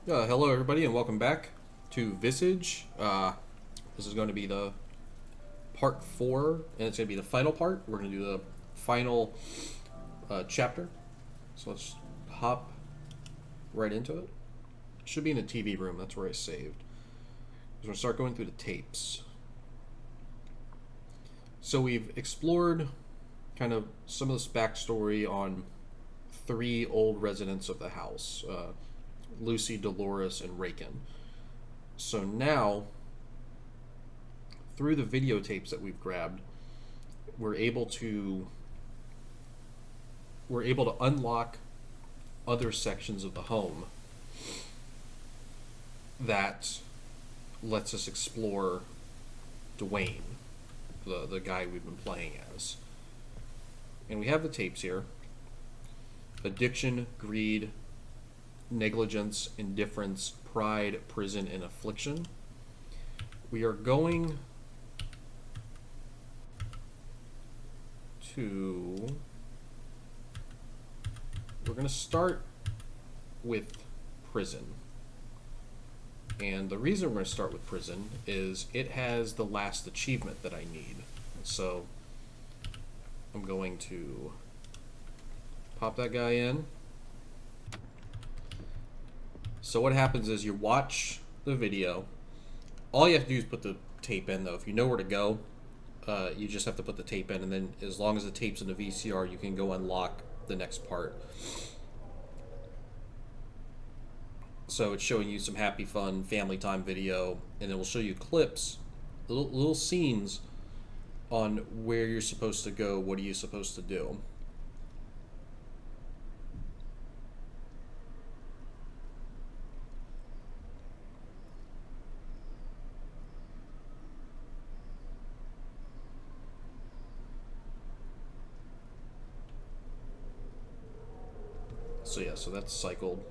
Hello, everybody, and welcome back to Visage. This is going to be the part 4, and it's going to be the final part. We're going to do the final chapter. So let's hop right into it. It should be in the TV room. That's where I saved. We're going to start going through the tapes. So we've explored kind of some of this backstory on 3 old residents of the house. Lucy, Dolores, and Raken. So now, through the videotapes that we've grabbed, we're able to unlock other sections of the home that lets us explore Dwayne, the guy we've been playing as. And we have the tapes here. Addiction, greed, negligence, indifference, pride, prison, and affliction. We are going to... We're going to start with prison. And the reason we're going to start with prison is it has the last achievement that I need. So I'm going to pop that guy in. So what happens is you watch the video. All you have to do is put the tape in, though. If you know where to go, you just have to put the tape in, and then as long as the tape's in the VCR, you can go unlock the next part. So it's showing you some happy, fun, family time video, and it will show you clips, little scenes on where you're supposed to go, what are you supposed to do. So yeah, so that's cycled.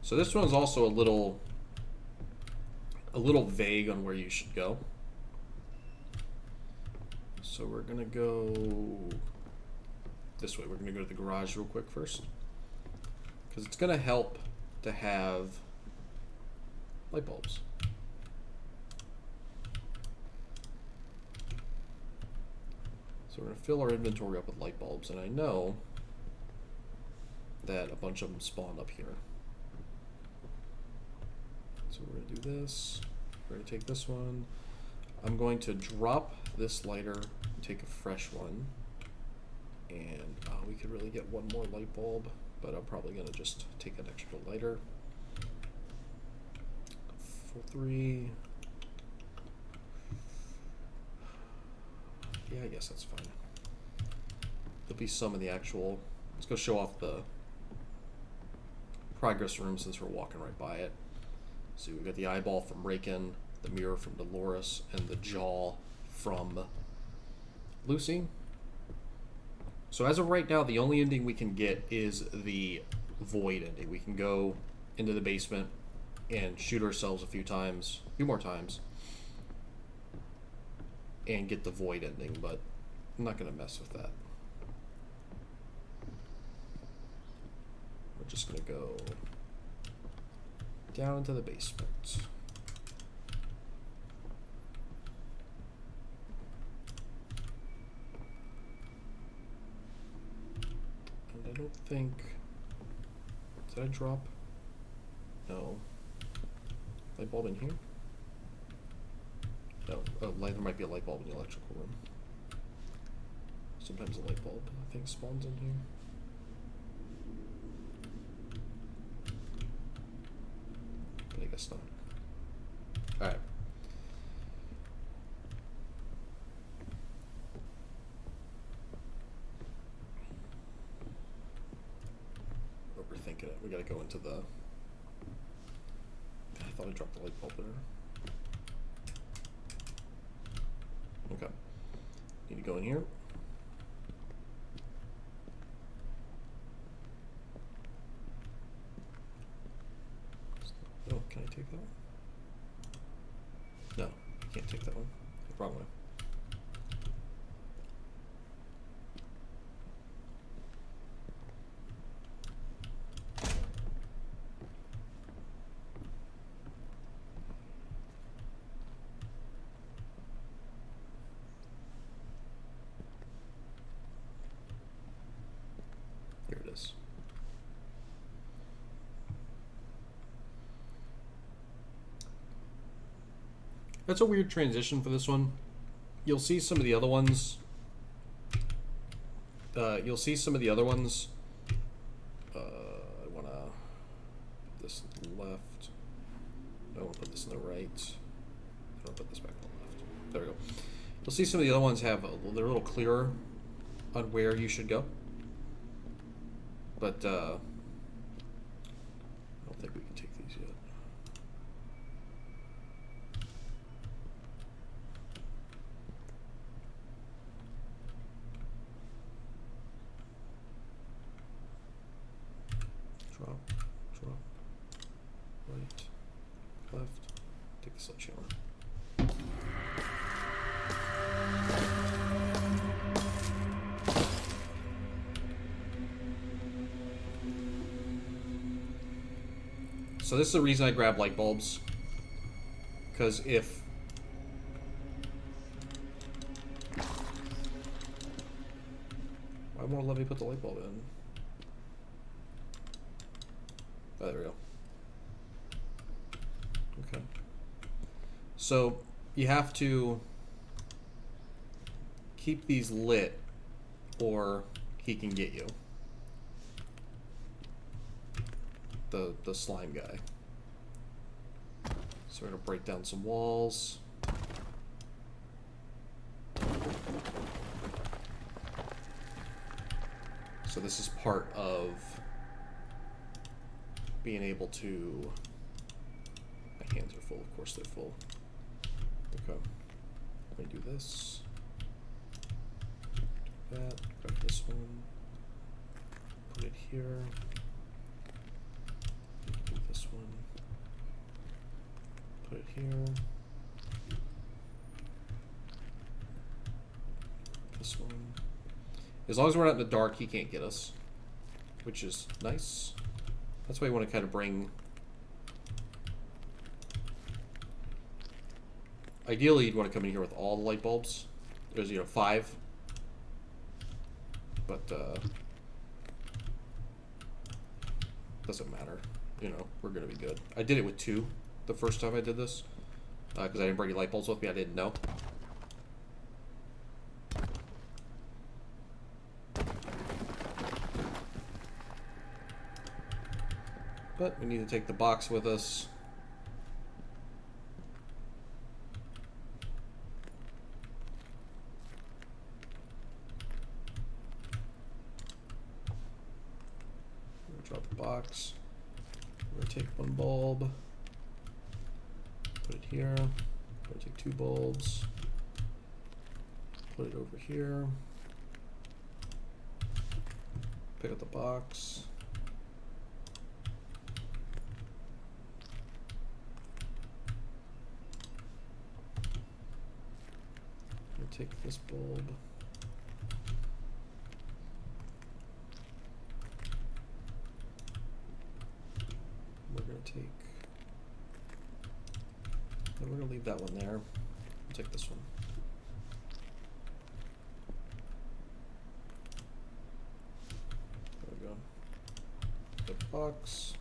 So this one's also a little vague on where you should go. So we're gonna go this way. We're gonna go to the garage real quick first, because it's gonna help to have light bulbs. So we're gonna fill our inventory up with light bulbs, and I know that a bunch of them spawned up here. So we're going to do this. We're going to take this one. I'm going to drop this lighter, take a fresh one, and we could really get one more light bulb, but I'm probably going to just take an extra lighter. 4-3. Yeah, I guess that's fine. There'll be some in the actual... Let's go show off the progress room since we're walking right by it. So we've got the eyeball from Raken, the mirror from Dolores, and the jaw from Lucy. So as of right now, the only ending we can get is the void ending. We can go into the basement and shoot ourselves a few more times, and get the void ending, but I'm not going to mess with that. We're just going to go down into the basement. And I don't think... Did I drop? No. Light bulb in here? No. Oh, there might be a light bulb in the electrical room. Sometimes a light bulb, I think, spawns in here. I guess not. Alright. Overthinking it. We gotta go into the... I thought I dropped the light bulb there. Okay. Need to go in here. Oh, can I take that one? No, can't take that one. Wrong way. is. That's a weird transition for this one. You'll see some of the other ones. I want to put this left. I want to put this in the right. I'll put this back on the left. There we go. You'll see some of the other ones they're a little clearer on where you should go. But I don't think we can take these yet. Drop, right, left, take the sledgehammer. So this is the reason I grab light bulbs, because if why won't it let me put the light bulb in? Oh, there we go. Okay. So you have to keep these lit or he can get you. The slime guy. So we're gonna break down some walls. So this is part of being able to... My hands are full, of course they're full. Okay. Let me do this. Do that, grab this one. Put it here. Do this one. Put it here. This one. As long as we're not in the dark, he can't get us, which is nice. That's why you want to kind of bring... Ideally, you'd want to come in here with all the light bulbs. There's, 5. But, doesn't matter. We're going to be good. I did it with 2 the first time I did this. Because I didn't bring any light bulbs with me. I didn't know. But we need to take the box with us. We're gonna drop the box. We're gonna take 1 bulb. Put it here. We're gonna take 2 bulbs. Put it over here. Pick up the box. Take this bulb. We're going to take... We're going to leave that one there. We'll take this one. There we go. Put the box.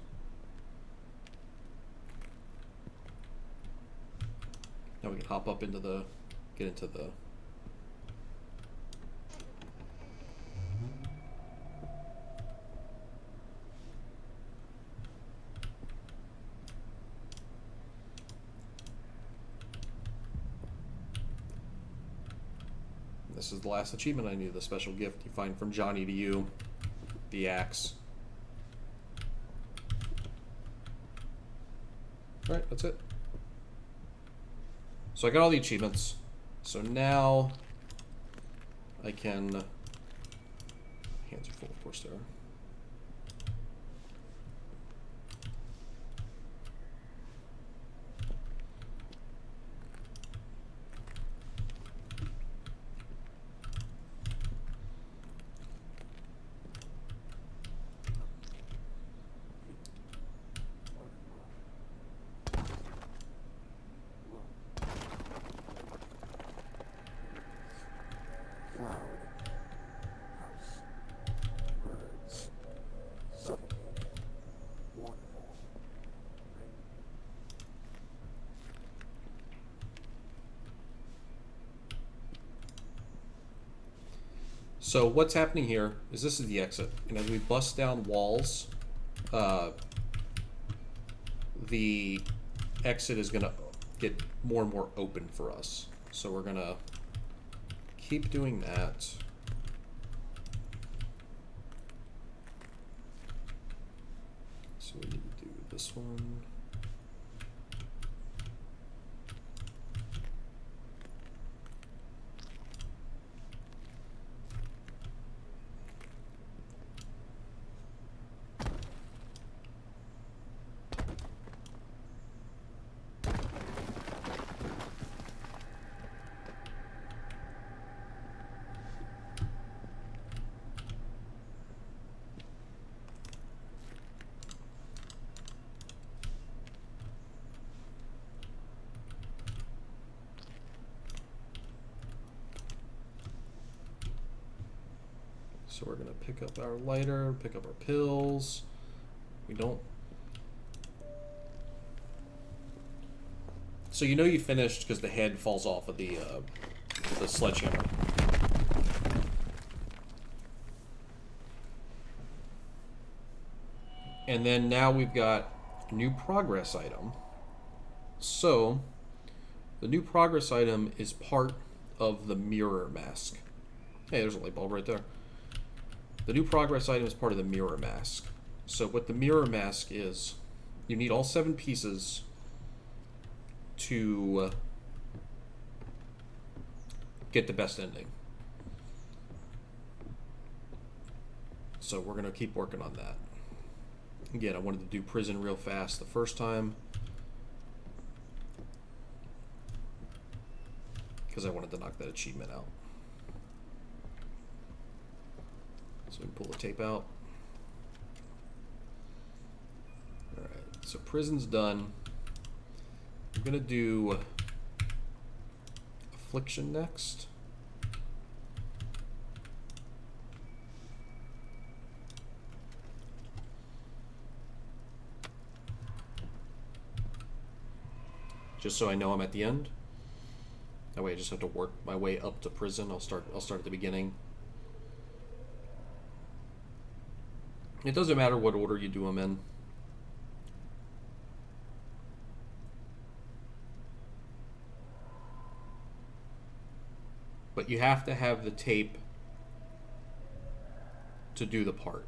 Now we can hop up into the... Get into the... This is the last achievement I need, the special gift you find from Johnny to you, the axe. Alright, that's it. So I got all the achievements. So now I can... Hands are full, of course they are. So what's happening here is this is the exit, and as we bust down walls, the exit is going to get more and more open for us. So we're going to keep doing that. So we need to do this one. So we're gonna pick up our lighter, pick up our pills. We don't. So you know you finished because the head falls off of the sledgehammer. And then now we've got a new progress item. So the new progress item is part of the mirror mask. Hey, there's a light bulb right there. The new progress item is part of the mirror mask. So what the mirror mask is, you need all 7 pieces to get the best ending. So we're going to keep working on that. Again, I wanted to do prison real fast the first time because I wanted to knock that achievement out. So we pull the tape out. Alright, so prison's done. I'm going to do affliction next. Just so I know I'm at the end. That way I just have to work my way up to prison. I'll start at the beginning. It doesn't matter what order you do them in. But you have to have the tape to do the part.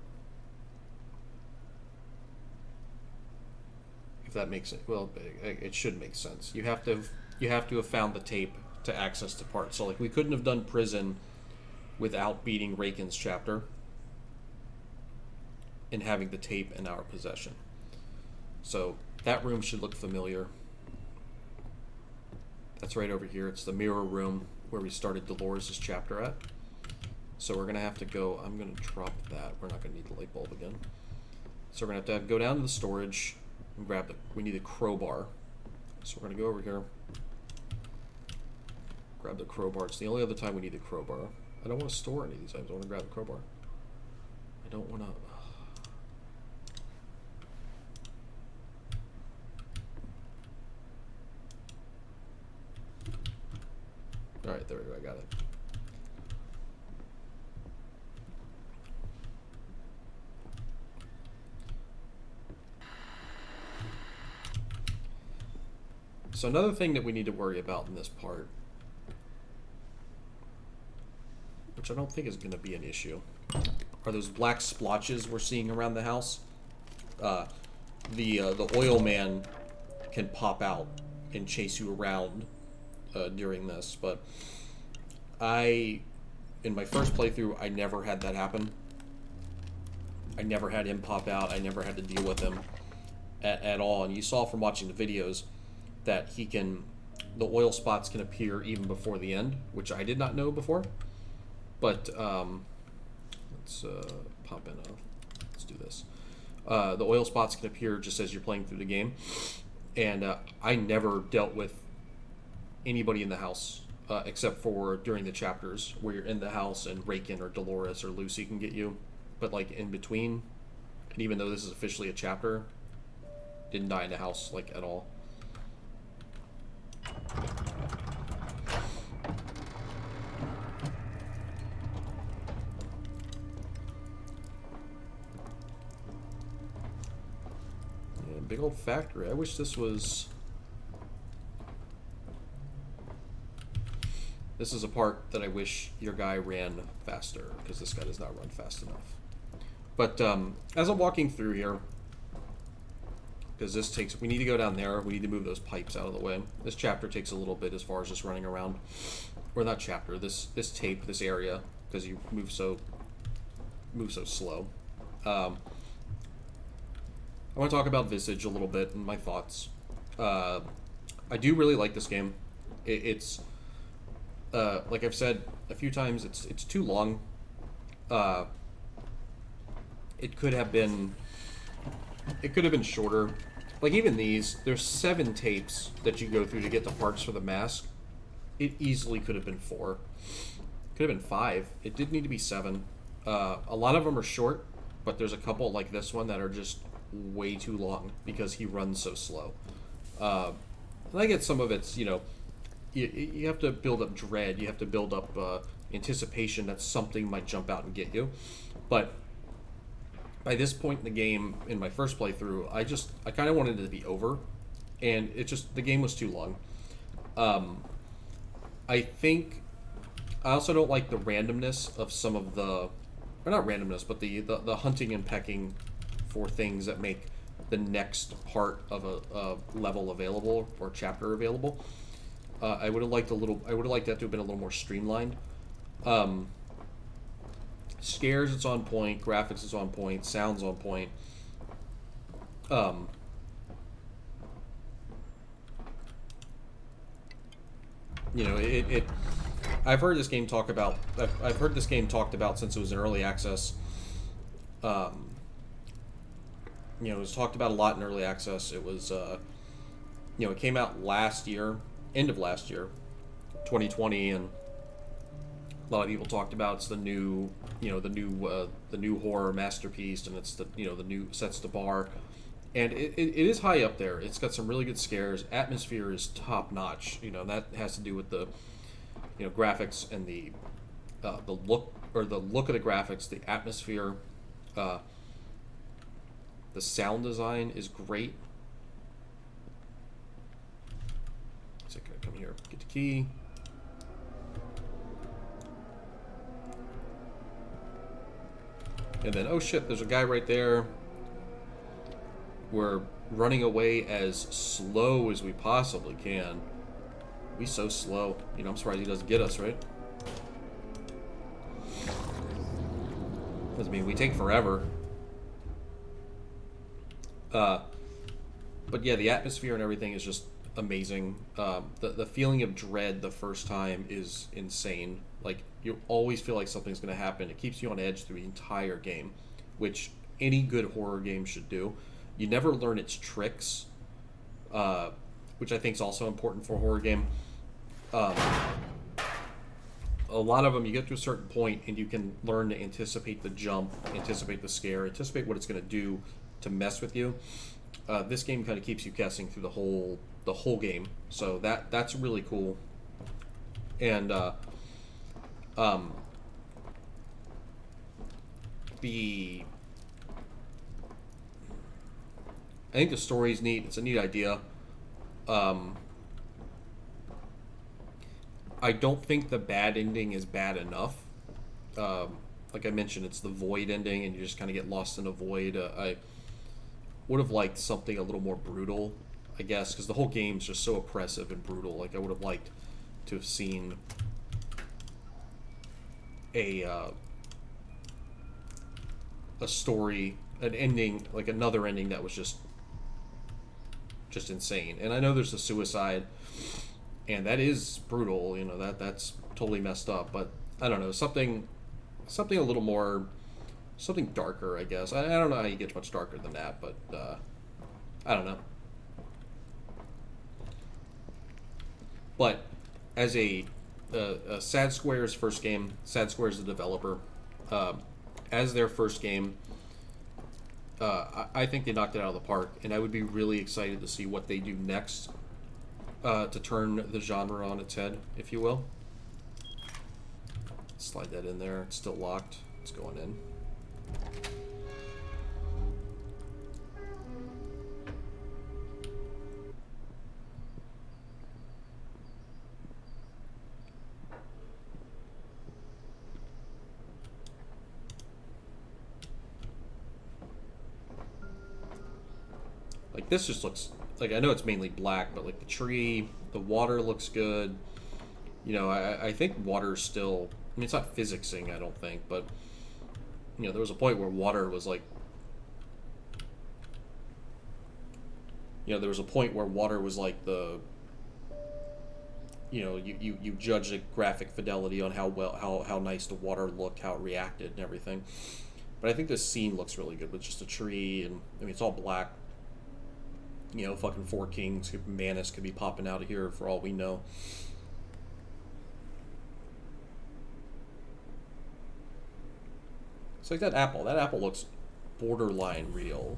If that makes it, well, it should make sense. You have to have found the tape to access the part. So like we couldn't have done prison without beating Raken's chapter and having the tape in our possession. So that room should look familiar. That's right over here. It's the mirror room where we started Dolores' chapter at. So we're gonna have to go, I'm gonna drop that. We're not gonna need the light bulb again. So we're gonna have to go down to the storage and grab we need a crowbar. So we're gonna go over here, grab the crowbar. It's the only other time we need the crowbar. I don't want to store any of these items. I want to grab the crowbar. I don't want to. Alright, there we go, I got it. So another thing that we need to worry about in this part, which I don't think is going to be an issue, are those black splotches we're seeing around the house. The oil man can pop out and chase you around during this, but in my first playthrough, I never had that happen. I never had him pop out. I never had to deal with him at all. And you saw from watching the videos that the oil spots can appear even before the end, which I did not know before. But let's pop in let's do this. The oil spots can appear just as you're playing through the game. And I never dealt with anybody in the house except for during the chapters where you're in the house and Raken or Dolores or Lucy can get you. But like in between, and even though this is officially a chapter, didn't die in the house like at all. big old factory. I wish this was... This is a part that I wish your guy ran faster, because this guy does not run fast enough. But as I'm walking through here, because this takes... We need to go down there. We need to move those pipes out of the way. This chapter takes a little bit as far as just running around. Or not chapter, this tape, this area, because you move so slow. I want to talk about Visage a little bit and my thoughts. I do really like this game. It's like I've said a few times, it's too long. It could have been shorter. Like even these, there's 7 tapes that you go through to get the parts for the mask. It easily could have been 4. Could have been 5. It didn't need to be 7. A lot of them are short, but there's a couple like this one that are just way too long because he runs so slow. And I get some of it's, you have to build up dread. You have to build up anticipation that something might jump out and get you. But by this point in the game, in my first playthrough, I kind of wanted it to be over. And the game was too long. I think I also don't like the randomness of some of the, or not randomness, but the hunting and pecking for things that make the next part of a level available or chapter available. I would have liked that to have been a little more streamlined. Scares, it's on point. Graphics is on point. Sounds on point. I've heard this game talked about since it was in early access. It was talked about a lot in early access. It was, it came out last year, end of last year, 2020, and a lot of people talked about it's the new horror masterpiece, and it's the new sets the bar, and it is high up there. It's got some really good scares. Atmosphere is top notch. That has to do with the graphics and the look of the graphics, the atmosphere. The sound design is great. So I'm gonna come here, get the key. And then, oh shit, there's a guy right there. We're running away as slow as we possibly can. We so slow. I'm surprised he doesn't get us, right? Doesn't mean we take forever. But yeah, the atmosphere and everything is just amazing. The feeling of dread the first time is insane. Like, you always feel like something's going to happen. It keeps you on edge through the entire game, which any good horror game should do. You never learn its tricks, which I think is also important for a horror game. A lot of them, you get to a certain point and you can learn to anticipate the jump, anticipate the scare, anticipate what it's going to do to mess with you. This game kind of keeps you guessing through the whole game, so that's really cool. And I think the story's neat. It's a neat idea. I don't think the bad ending is bad enough. Like I mentioned, it's the void ending, and you just kind of get lost in a void. I would have liked something a little more brutal, I guess, because the whole game's just so oppressive and brutal. Like, I would have liked to have seen a story, an ending, like another ending that was just insane. And I know there's a suicide, and that is brutal. That's totally messed up. But I don't know, something a little more, something darker, I guess. I don't know how you get much darker than that, but I don't know. But as a Sad Square's first game, Sad Square's the developer, as their first game, I think they knocked it out of the park, and I would be really excited to see what they do next to turn the genre on its head, if you will. Slide that in there. It's still locked. It's going in. this just looks like, I know it's mainly black, but like the tree, the water looks good. You know, I think water's still. I mean, it's not physicsing, I don't think, but you know, there was a point where water was like. You know, there was a point where water was like the. You know, you judge the graphic fidelity on how nice the water looked, how it reacted, and everything. But I think this scene looks really good with just a tree, and I mean it's all black. You know, fucking four kings, Manus could be popping out of here for all we know. It's like that apple. That apple looks borderline real.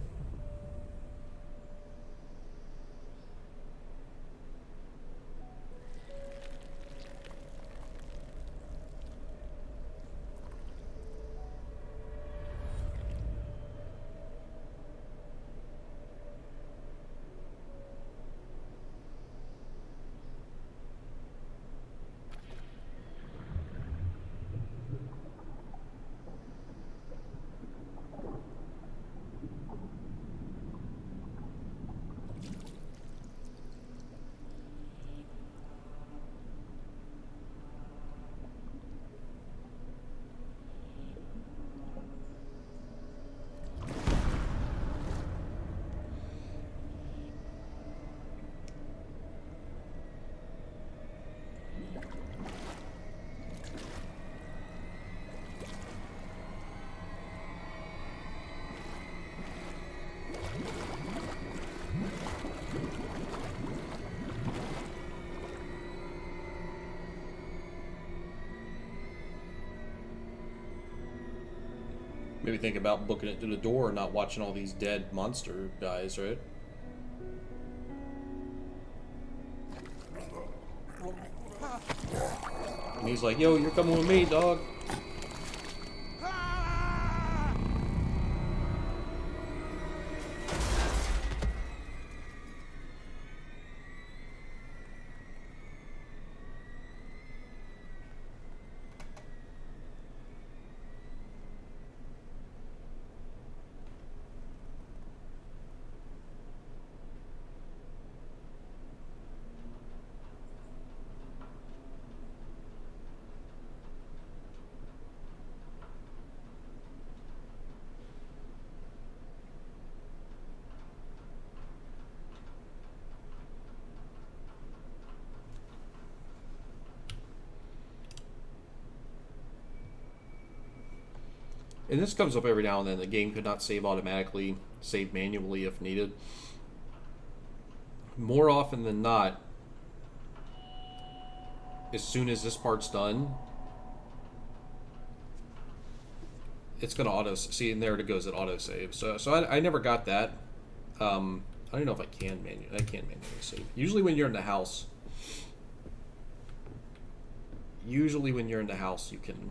Maybe think about booking it through the door and not watching all these dead monster guys, right? And he's like, yo, you're coming with me, dog. And this comes up every now and then. The game could not save automatically, save manually if needed. More often than not, as soon as this part's done, it's going to auto... See, and there it goes, it auto-saves. So I never got that. I don't know if I can manually... I can't manually save. Usually when you're in the house... you can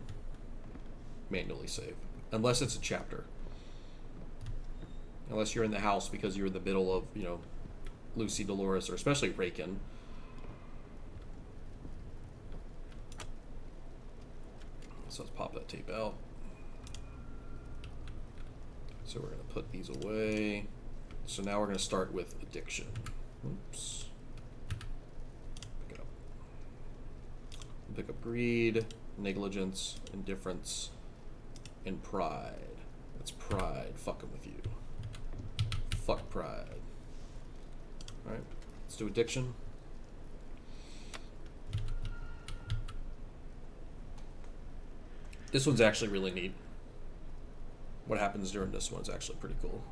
manually save. Unless it's a chapter. Unless you're in the house because you're in the middle of, you know, Lucy, Dolores, or especially Raken. So let's pop that tape out. So we're going to put these away. So now we're going to start with addiction. Oops. Pick it up. Pick up greed, negligence, indifference, and pride. That's pride fucking with you. Fuck pride. Alright, let's do addiction. This one's actually really neat. What happens during this one's actually pretty cool.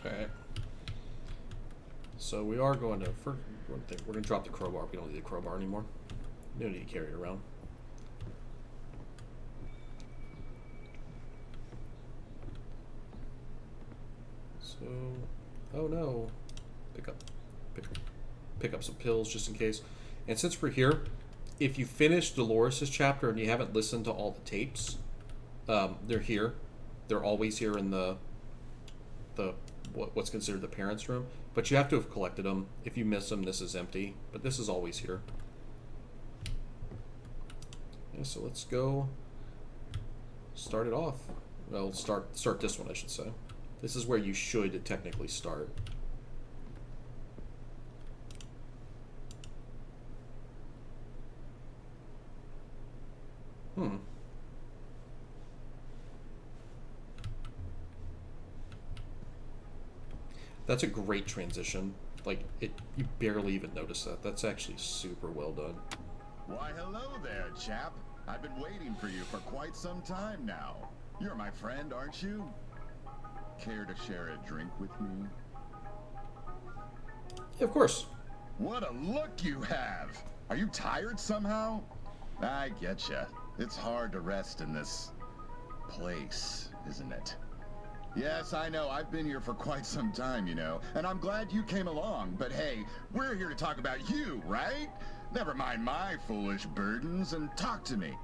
Alright. So we are going to, for one thing, we're going to drop the crowbar. We don't need the crowbar anymore. We don't need to carry it around. So, oh no. Pick up some pills just in case. And since we're here, if you finish Dolores' chapter and you haven't listened to all the tapes, they're here. They're always here in the what's considered the parents' room. But you have to have collected them. If you miss them, this is empty. But this is always here. Yeah, so let's go start it off. Well, start this one, I should say. This is where you should technically start. That's a great transition. Like, you barely even notice that. That's actually super well done. Why, hello there, chap. I've been waiting for you for quite some time now. You're my friend, aren't you? Care to share a drink with me? Yeah, of course. What a look you have! Are you tired somehow? I getcha. It's hard to rest in this place, isn't it? Yes, I know. I've been here for quite some time, you know, and I'm glad you came along. But hey, we're here to talk about you, right? Never mind my foolish burdens and talk to me.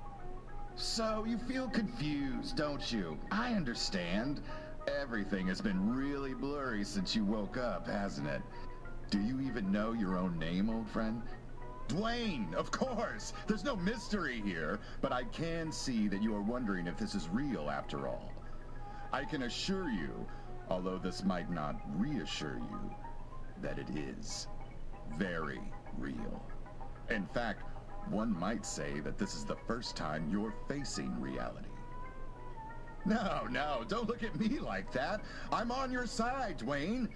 So you feel confused, don't you? I understand. Everything has been really blurry since you woke up, hasn't it? Do you even know your own name, old friend? Dwayne, of course. There's no mystery here, but I can see that you are wondering if this is real after all. I can assure you, although this might not reassure you, that it is very real. In fact, one might say that this is the first time you're facing reality. No, don't look at me like that. I'm on your side, Dwayne.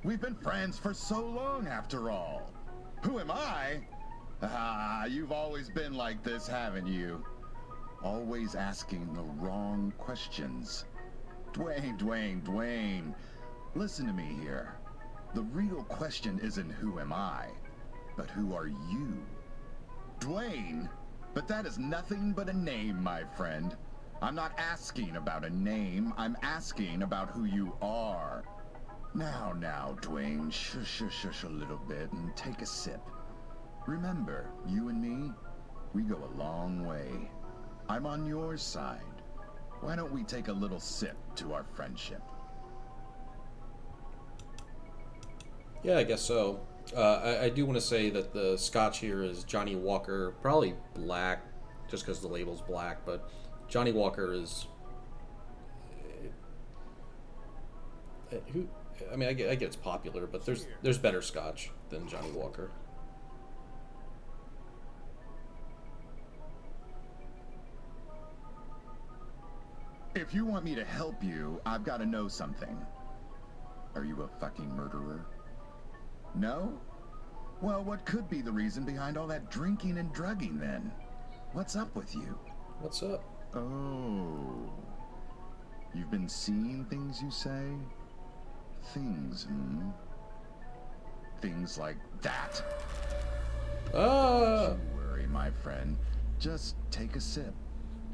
We've been friends for so long, after all. Who am I? Ah, you've always been like this, haven't you? Always asking the wrong questions. Dwayne. Listen to me here. The real question isn't who am I, but who are you? Dwayne? But that is nothing but a name, my friend. I'm not asking about a name, I'm asking about who you are. Now, Dwayne, shush a little bit and take a sip. Remember, you and me, we go a long way. I'm on your side. Why don't we take a little sip to our friendship? Yeah, I guess so. I do want to say that the scotch here is Johnny Walker, probably black, just because the label's black, but Johnny Walker is... I get it's popular, but there's better scotch than Johnny Walker. If you want me to help you, I've got to know something. Are you a fucking murderer? No? Well, what could be the reason behind all that drinking and drugging then? What's up with you? What's up? Oh. You've been seeing things, you say? Things, Things like that. Don't you worry, my friend. Just take a sip,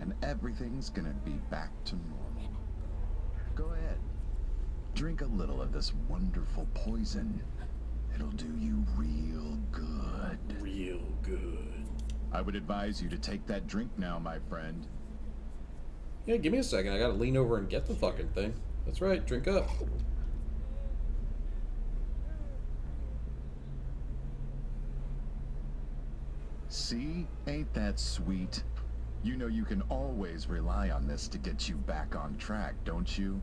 and everything's gonna be back to normal. Go ahead. Drink a little of this wonderful poison. It'll do you real good. Real good. I would advise you to take that drink now, my friend. Yeah, give me a second. I gotta lean over and get the fucking thing. That's right, drink up. See? Ain't that sweet? You know you can always rely on this to get you back on track, don't you?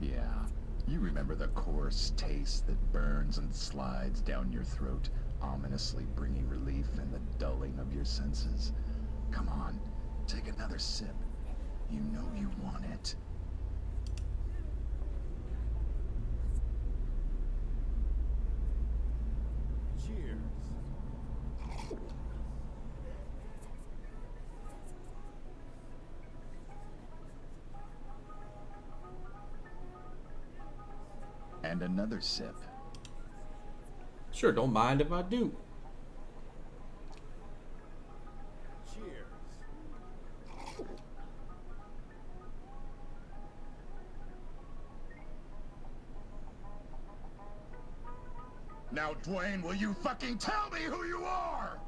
Yeah. You remember the coarse taste that burns and slides down your throat, ominously bringing relief in the dulling of your senses? Come on, take another sip. You know you want it. Cheers. And another sip. Sure, don't mind if I do. Now, Dwayne, will you fucking tell me who you are?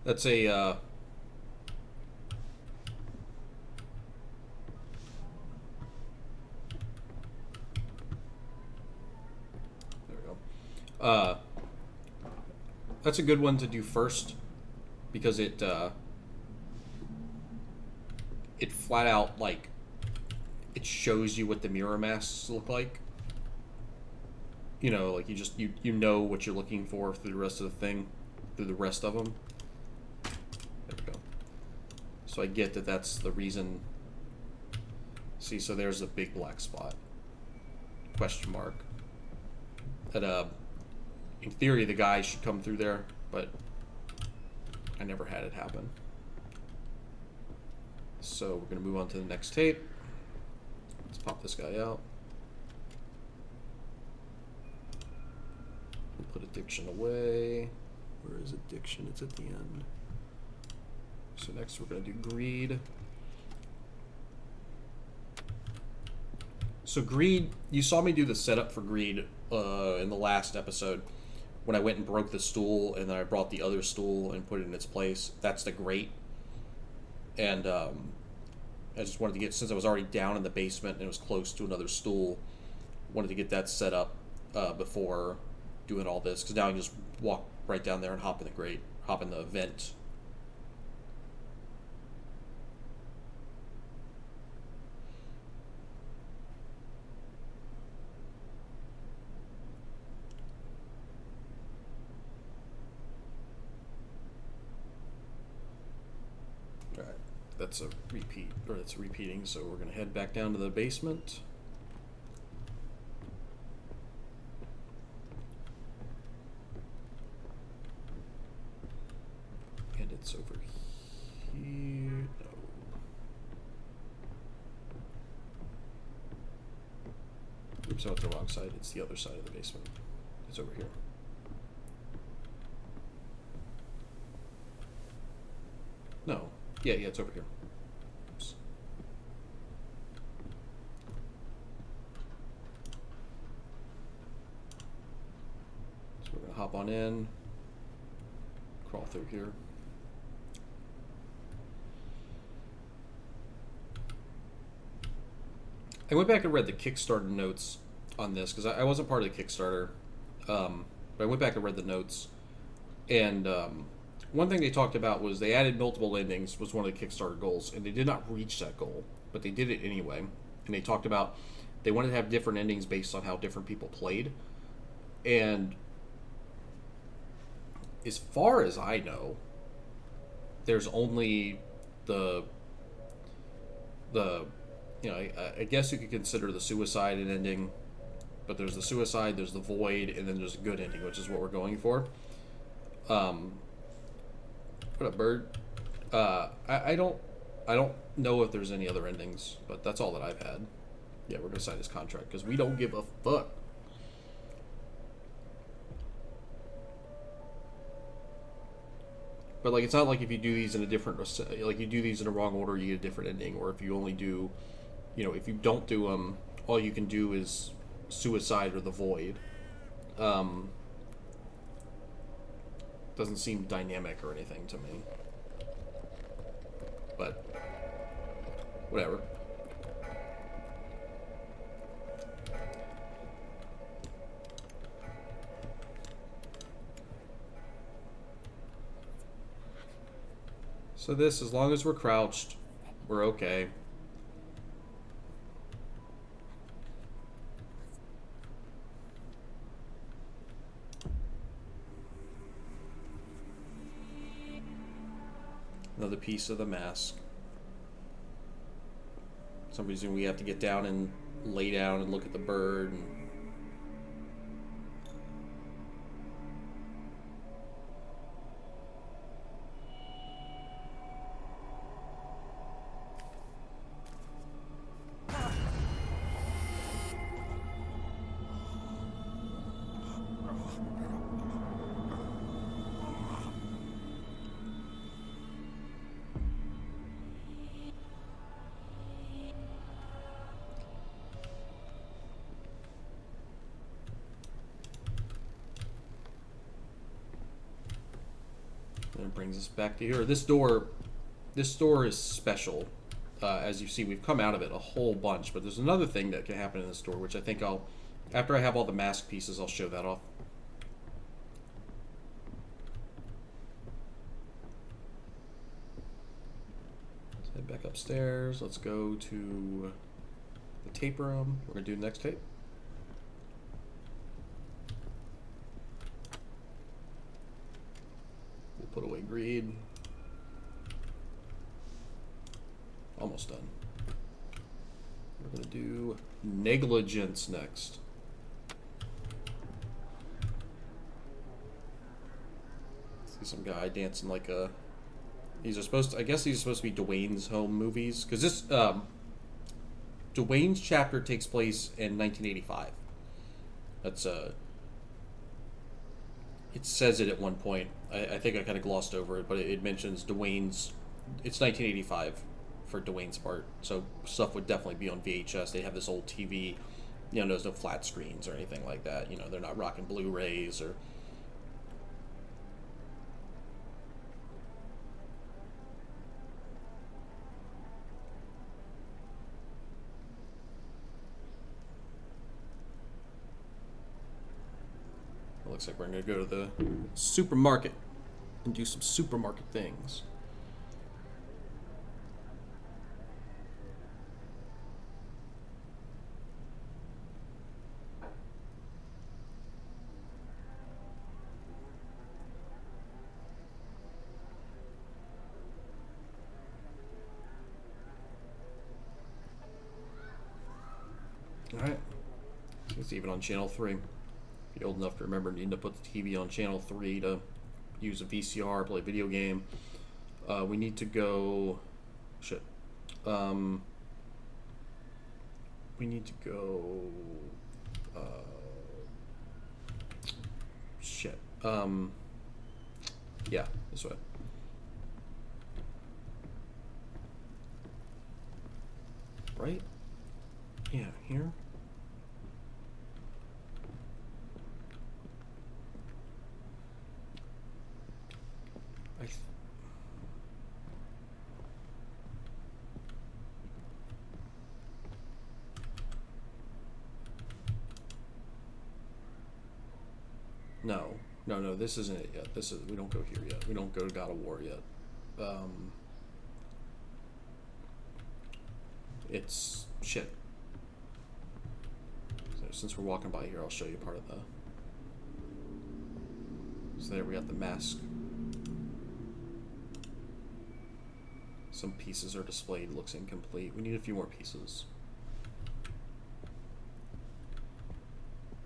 That's a, there we go. That's a good one to do first, because it flat out, like, it shows you what the mirror masks look like. You know, like, you know what you're looking for through the rest of the thing, through the rest of them. There we go. So I get that that's the reason. See, so there's a big black spot. Question mark. That, in theory, the guy should come through there, but I never had it happen. So we're going to move on to the next tape. Let's pop this guy out. We'll put addiction away. Where is addiction? It's at the end. So next we're going to do greed. So greed, you saw me do the setup for greed in the last episode when I went and broke the stool and then I brought the other stool and put it in its place. That's the grate. And I just wanted to get, since I was already down in the basement and it was close to another stool, wanted to get that set up before doing all this, because now I can just walk right down there and hop in the grate, hop in the vent. Alright, that's a repeat, or that's repeating, so we're going to head back down to the basement. And it's over here. No. Oops, I went to the wrong side. It's the other side of the basement. It's over here. No. Yeah, it's over here. Oops. So we're going to hop on in, crawl through here. I went back and read the Kickstarter notes on this, because I wasn't part of the Kickstarter, but I went back and read the notes, and one thing they talked about was they added multiple endings was one of the Kickstarter goals, and they did not reach that goal, but they did it anyway. And they talked about they wanted to have different endings based on how different people played, and as far as I know, there's only the you know, I guess you could consider the suicide an ending, but there's the suicide, there's the void, and then there's a good ending, which is what we're going for. What up, bird? I don't know if there's any other endings, but that's all that I've had. Yeah, we're gonna sign this contract because we don't give a fuck. But like, it's not like if you do these in a different, like you do these in a wrong order, you get a different ending, or if you only do, you know, if you don't do them, all you can do is suicide or the void. Doesn't seem dynamic or anything to me. But whatever. So this, as long as we're crouched, we're okay. Another piece of the mask. For some reason we have to get down and lay down and look at the bird. And it brings us back to here. This door is special. As you see, we've come out of it a whole bunch, but there's another thing that can happen in this door, which I think after I have all the mask pieces, I'll show that off. Let's head back upstairs. Let's go to the tape room. We're going to do the next tape. Put away greed. Almost done. We're going to do negligence next. See some guy dancing like a... These are supposed to... I guess these are supposed to be Dwayne's home movies. Because this... Dwayne's chapter takes place in 1985. That's it says it at one point. I think I kind of glossed over it, but it mentions Dwayne's... It's 1985 for Dwayne's part, so stuff would definitely be on VHS. They have this old TV, you know, there's no flat screens or anything like that. You know, they're not rocking Blu-rays or... Looks like we're going to go to the supermarket and do some supermarket things. Alright. It's even on channel 3. Be old enough to remember needing to put the TV on channel 3 to use a VCR, play a video game. We need to go... Shit. We need to go... Shit. Yeah, this way. Right? Yeah, here. No, this isn't it yet. We don't go here yet. We don't go to God of War yet. It's shit. So since we're walking by here, I'll show you part of the... So there we got the mask. Some pieces are displayed, looks incomplete. We need a few more pieces.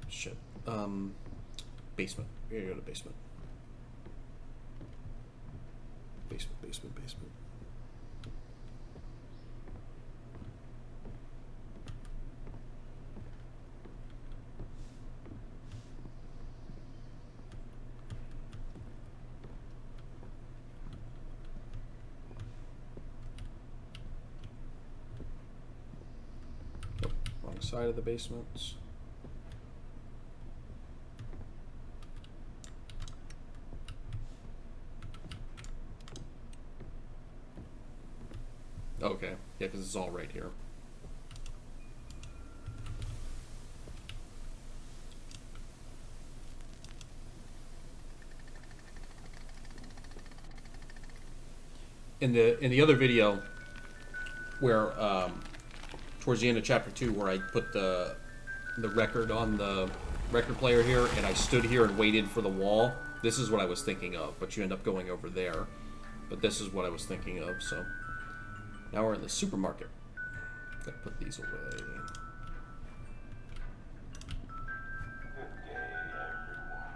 Shit. Basement. We're gonna go to basement. Basement. Oh, wrong side of the basement. Okay, yeah, because it's all right here. In the other video, where towards the end of chapter 2, where I put the record on the record player here, and I stood here and waited for the wall. This is what I was thinking of, but you end up going over there. But this is what I was thinking of, so. Now we're in the supermarket. Gotta put these away. Good day, everyone.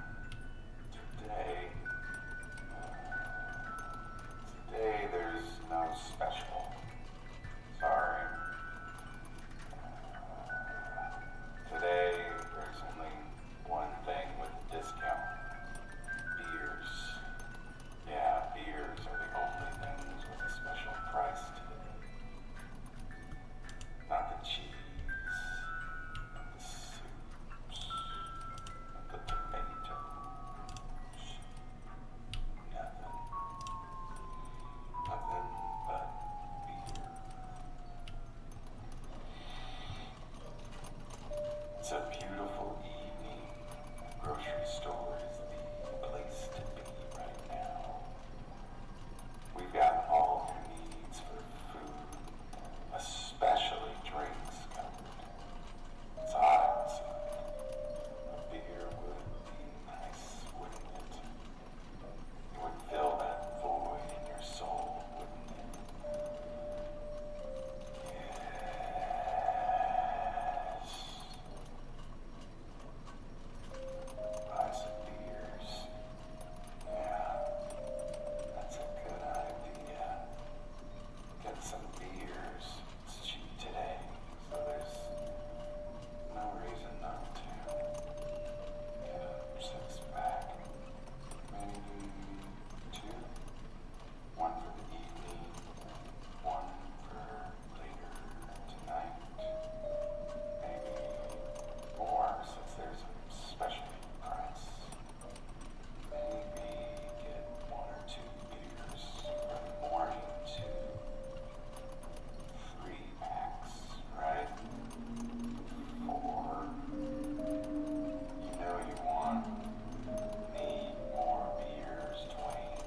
Today there's no special. Sorry. Today there's only one thing with a discount. Beers. Yeah, beers are the only things with a special price today. Not the cheese, not the soups, not the tomatoes. Nothing. Nothing but beer. It's a beautiful evening. The grocery store is the place to be right now. We've got all your needs for food, especially drinks covered. It's hot outside. A beer would be nice, wouldn't it? It would fill that void in your soul, wouldn't it? Yes. Buy some beers. Yeah, that's a good idea. Get some beers. It's cheap today, so there's no reason not to. Get a six-pack. Maybe two. One for the evening, one for later tonight. Maybe more since there's a special price. Maybe get one or two beers for the morning too. 3 packs, right? 4. You know you want, need more beers, Dwayne.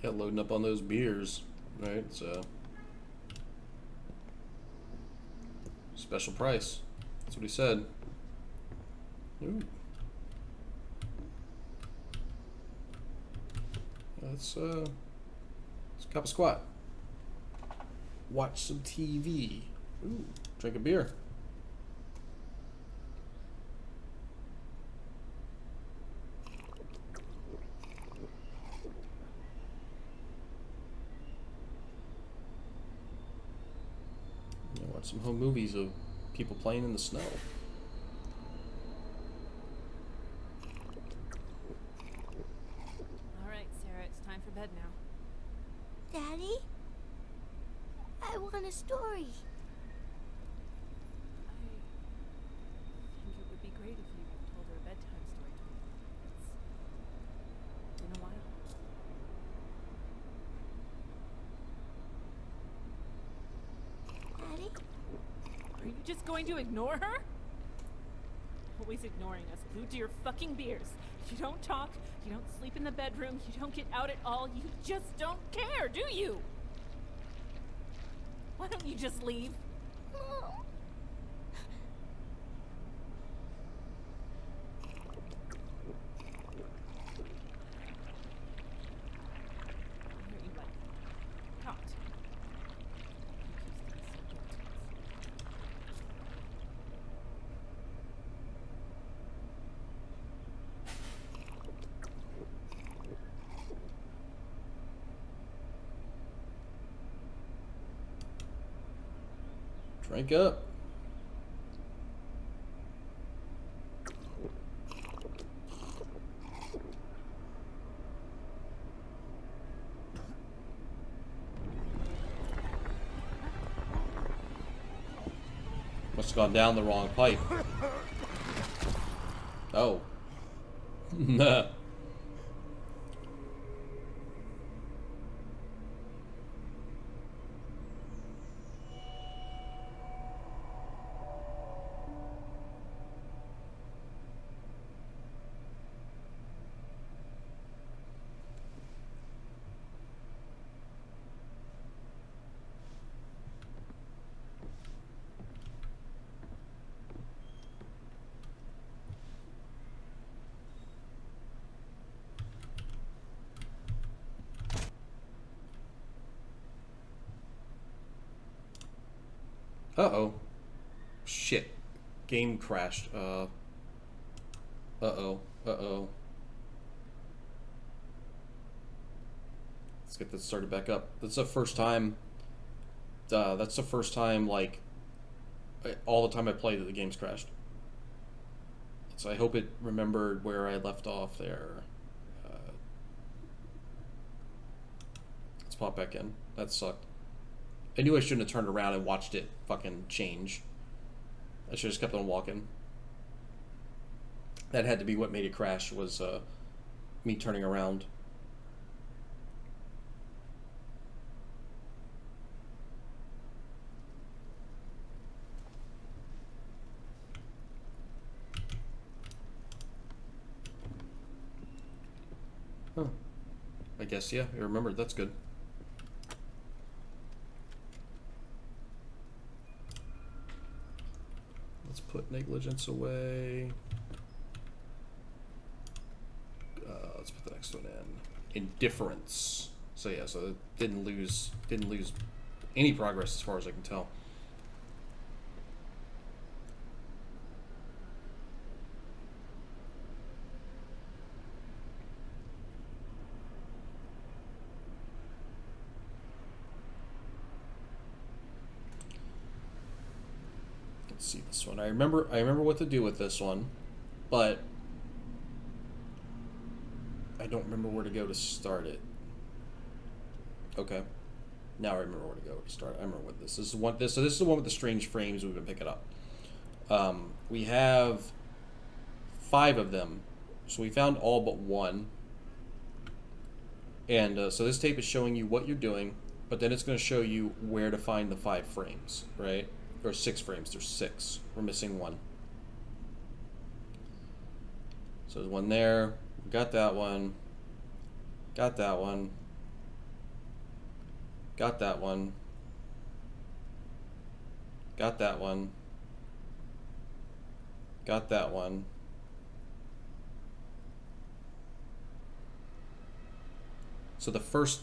Yeah, loading up on those beers, right? So special price. That's what he said. Ooh. Let's cup a squat. Watch some TV. Ooh, drink a beer. Watch some home movies of people playing in the snow. All right, Sarah, it's time for bed now. Daddy? I want a story. I think it would be great if you told her a bedtime story tonight. It's been a while. Daddy? Are you just going to ignore her? Always ignoring us, glued to your fucking beers. You don't talk, you don't sleep in the bedroom, you don't get out at all, you just don't care, do you? Why don't you just leave? Mom. I hear you, buddy. Caught. Drink up. Must have gone down the wrong pipe. Oh. Nah. Uh-oh. Shit. Game crashed. Uh-oh. Uh-oh. Let's get this started back up. That's the first time... like, all the time I played that the game's crashed. So I hope it remembered where I left off there. Let's pop back in. That sucked. I knew I shouldn't have turned around and watched it fucking change. I should have just kept on walking. That had to be what made it crash, was me turning around. Huh. I guess, yeah, I remembered. That's good. Let's put negligence away. Let's put the next one in. Indifference. So yeah, so it didn't lose any progress as far as I can tell. Let's see this one. I remember what to do with this one, but I don't remember where to go to start it. Okay. Now I remember where to go to start. I remember what this is. So this is the one with the strange frames we've been picking up. We have 5 of them. So we found all but one. And so this tape is showing you what you're doing, but then it's going to show you where to find the 5 frames, right? Or 6 frames. There's 6. We're missing 1. So there's one there. Got that one. Got that one. Got that one. Got that one. Got that one. So the first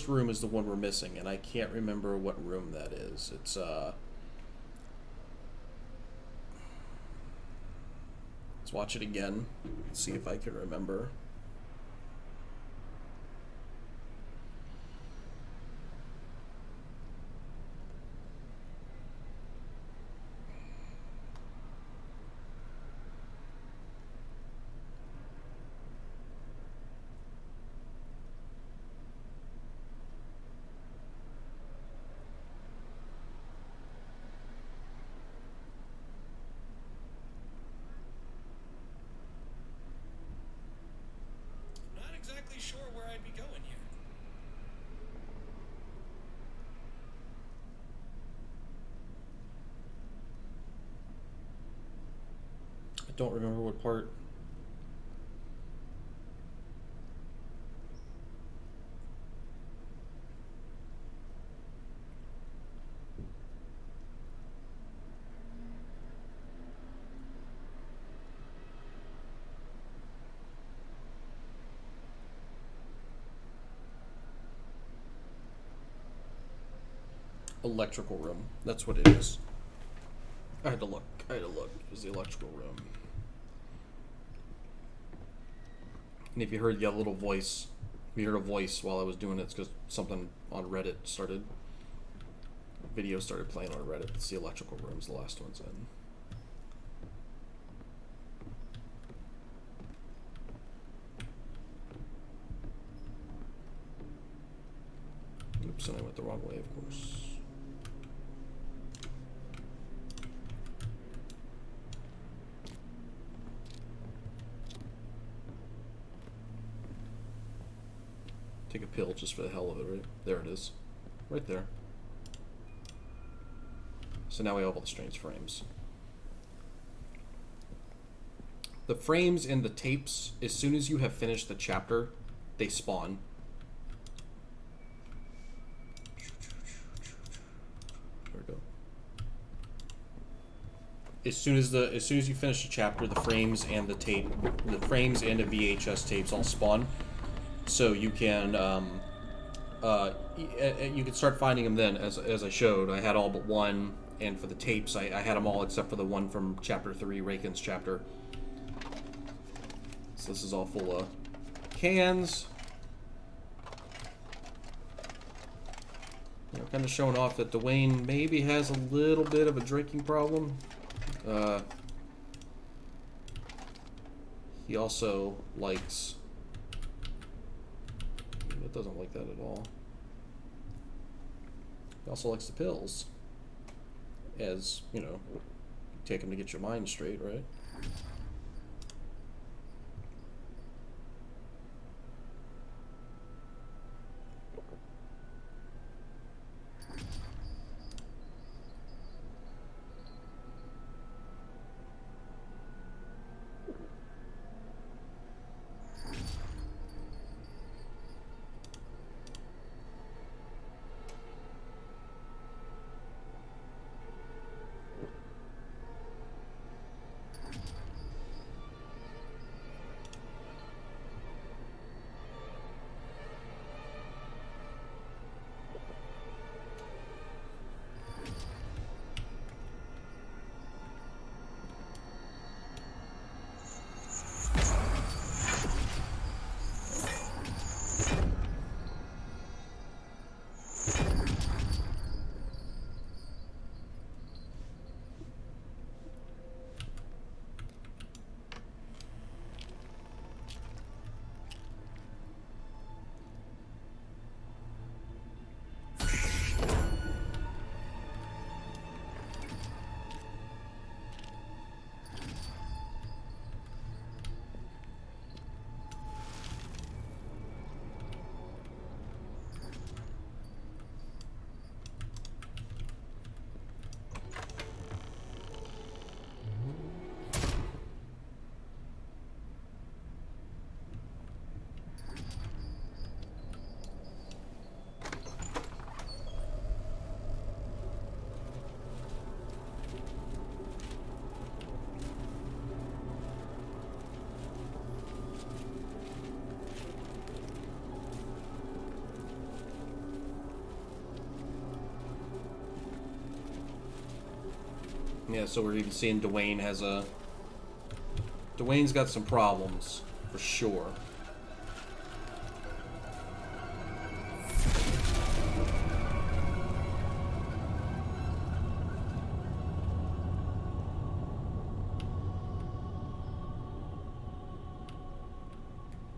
room is the one we're missing, and I can't remember what room that is. It's let's watch it again. See if I can remember. Exactly sure where I'd be going here. I don't remember what part. Electrical room. That's what it is. I had to look. It was the electrical room. And if you heard the little voice, if you heard a voice while I was doing it, it's because something on Reddit started. Video started playing on Reddit. It's the electrical room's the last one's in. Oops, and I went the wrong way, of course. Take a pill just for the hell of it, right? There it is. Right there. So now we have all the strange frames. The frames and the tapes, as soon as you have finished the chapter, they spawn. There we go. As soon as you finish the chapter, the frames and the frames and the VHS tapes all spawn. So you can you can start finding them then, as I showed. I had all but one, And for the tapes, I had them all except for the one from Chapter 3, Raken's chapter. So this is all full of cans. You know, kind of showing off that Dwayne maybe has a little bit of a drinking problem. He also likes... It doesn't like that at all. He also likes the pills. As, you know, take them to get your mind straight, right? Yeah, so we're even seeing Dwayne's got some problems, for sure.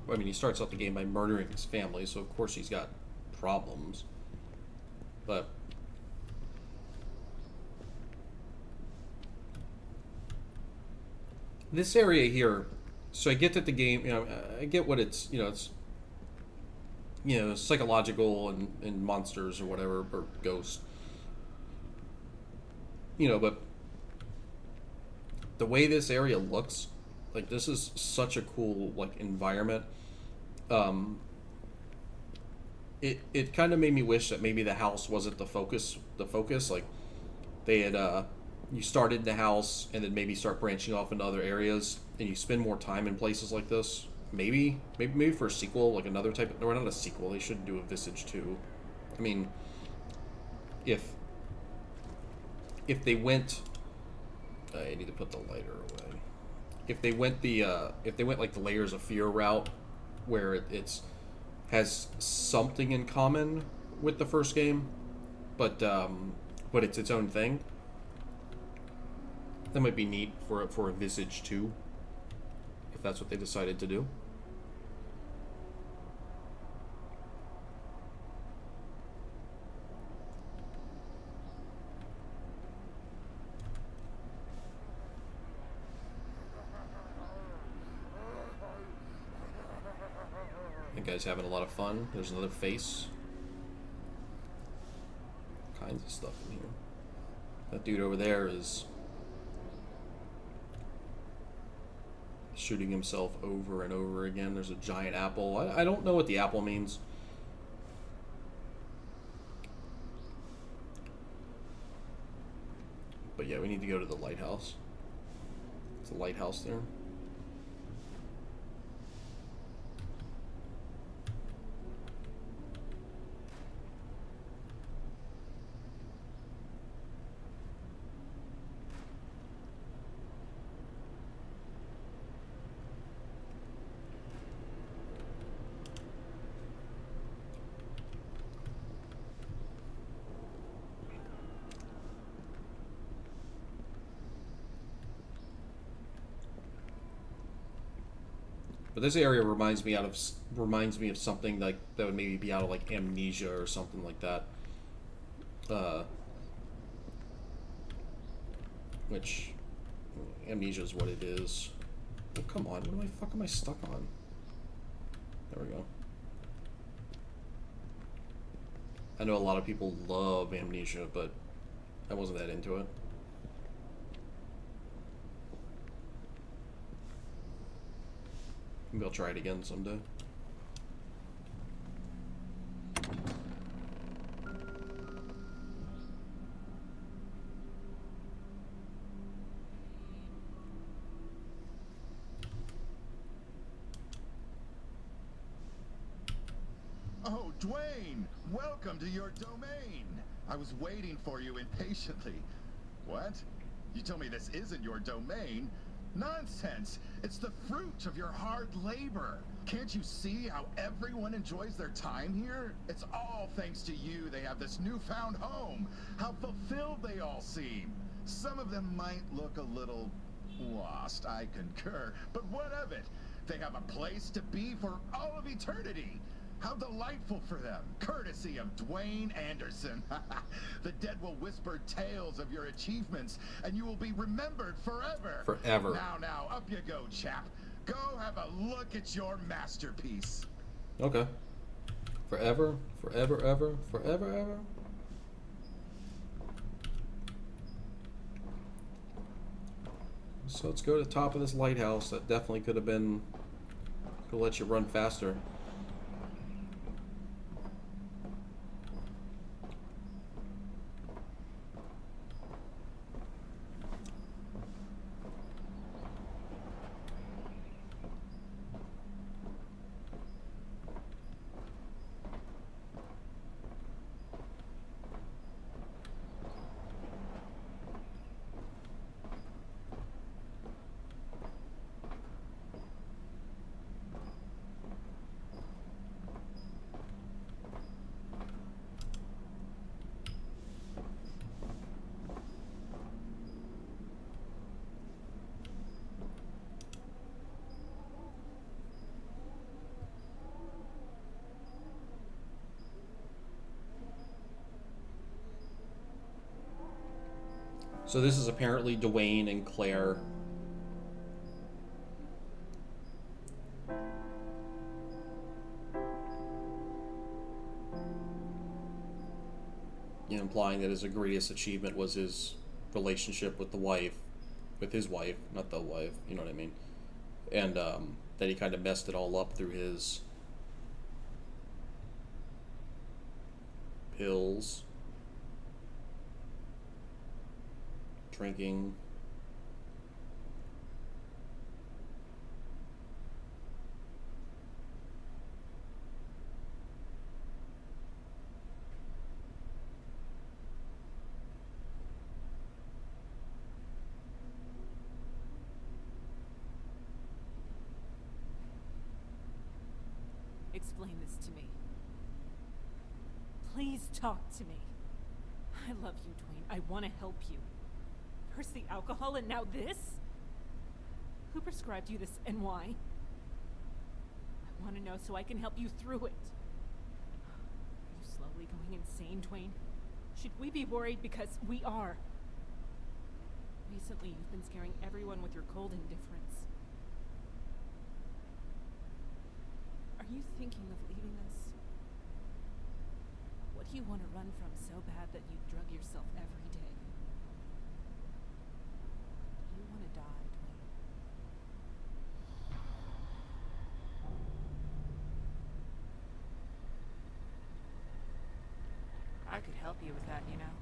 I mean, he starts out the game by murdering his family, so of course he's got problems. But this area here, so I get that the game, you know, I get what it's, you know, it's, you know, psychological and monsters or whatever, or ghosts. You know, but the way this area looks, like, this is such a cool, like, environment. It kind of made me wish that maybe the house wasn't the focus, like, they had, you started in the house and then maybe start branching off into other areas and you spend more time in places like this. Maybe for a sequel, like another type of, or not a sequel, they should do a Visage 2. I mean, if they went, I need to put the lighter away. If they went like the Layers of Fear route, where it's has something in common with the first game, but it's its own thing. That might be neat for a Visage 2, if that's what they decided to do. That guy's having a lot of fun. There's another face. All kinds of stuff in here. That dude over there is shooting himself over and over again. There's a giant apple. I don't know what the apple means. But yeah, we need to go to the lighthouse. It's a lighthouse there. But this area reminds me of something like that would maybe be out of like Amnesia or something like that. Which Amnesia is what it is. Oh, come on, what the fuck am I stuck on? There we go. I know a lot of people love Amnesia, but I wasn't that into it. Maybe I'll try it again someday. Oh, Dwayne! Welcome to your domain! I was waiting for you impatiently. What? You tell me this isn't your domain? Nonsense! It's the fruit of your hard labor. Can't you see how everyone enjoys their time here? It's all thanks to you they have this newfound home. How fulfilled they all seem. Some of them might look a little lost, I concur, but what of it? They have a place to be for all of eternity. How delightful for them, courtesy of Dwayne Anderson. The dead will whisper tales of your achievements, and you will be remembered forever. Forever. Now, up you go, chap. Go have a look at your masterpiece. Okay. Forever, forever, ever, forever, ever. So let's go to the top of this lighthouse. That definitely could have let you run faster. So this is apparently Dwayne and Claire. You know, implying that his greatest achievement was his relationship with his wife, not the wife, you know what I mean? And that he kind of messed it all up through his pills, drinking. Explain this to me. Please talk to me. I love you, Dwayne. I want to help you. First the alcohol and now this? Who prescribed you this and why? I want to know so I can help you through it. Are you slowly going insane, Dwayne? Should we be worried? Because we are. Recently, you've been scaring everyone with your cold indifference. Are you thinking of leaving us? What do you want to run from so bad that you drug yourself every day? Do you want to die, Dwayne? I could help you with that, you know.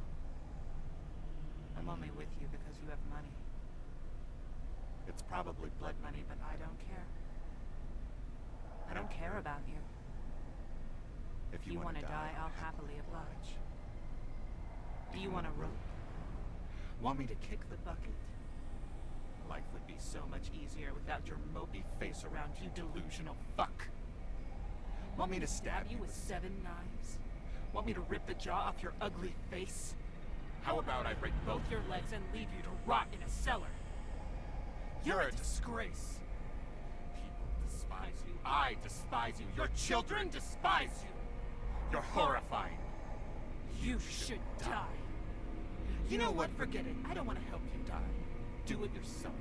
I'm only with you because you have money. It's probably blood money, but I don't care. I don't care about you. If you want to die, I'll happily oblige. Do you want a rope? Want me to kick the bucket? Life would be so much easier without your mopey face around, you delusional fuck. Want me to stab you with 7 knives? Want me to rip the jaw off your ugly face? How about I break both your legs and leave you to rot in a cellar? You're a disgrace. People despise I despise you. Your children despise you. You're horrifying. You should die. You know what? Forget it. I don't want to help you die. Do it yourself.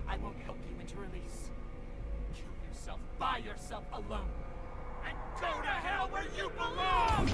I won't help you into release. Kill yourself by yourself alone. And go to hell where you belong!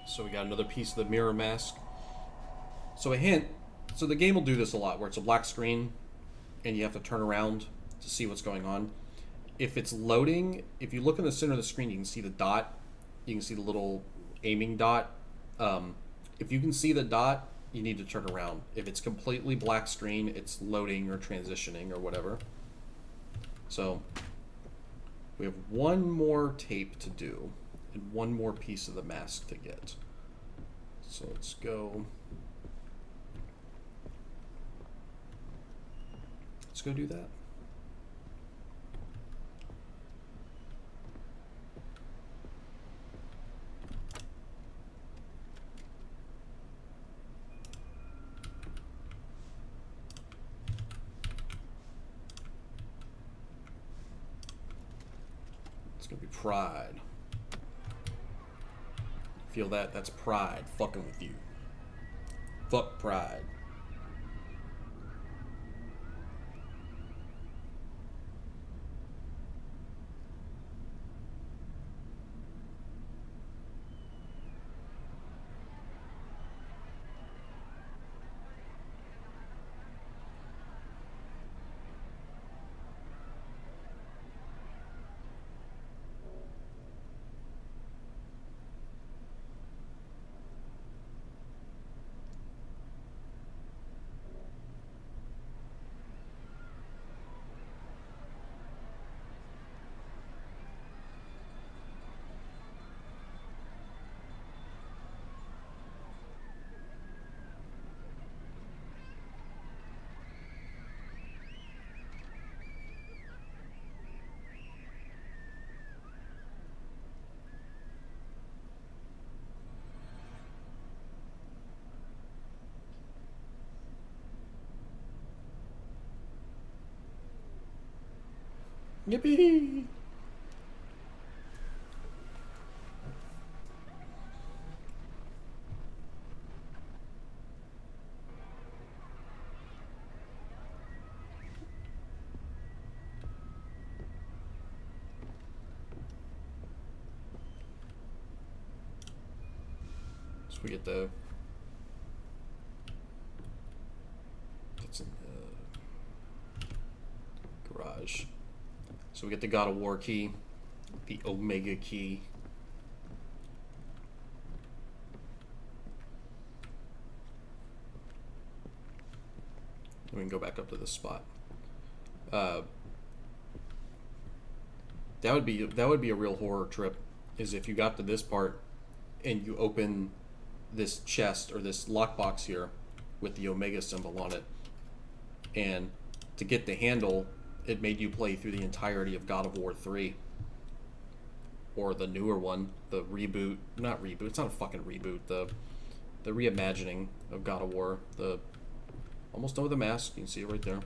So we got another piece of the mirror mask. So a hint, so the game will do this a lot, where it's a black screen, and you have to turn around to see what's going on. If it's loading, if you look in the center of the screen, you can see the dot. You can see the little aiming dot. If you can see the dot, you need to turn around. If it's completely black screen, it's loading or transitioning or whatever. So we have one more tape to do and one more piece of the mask to get. So let's go. Let's go do that. It's gonna be pride. Feel that? That's pride fucking with you. Fuck pride. Yippee! So we get the... That's in the garage. So we get the God of War key, the Omega key. And we can go back up to this spot. That would be a real horror trip, is if you got to this part and you open this chest or this lockbox here with the Omega symbol on it, and to get the handle, it made you play through the entirety of God of War 3. Or the newer one, the reboot, not reboot, it's not a fucking reboot, the reimagining of God of War, the almost done with the mask, you can see it right there.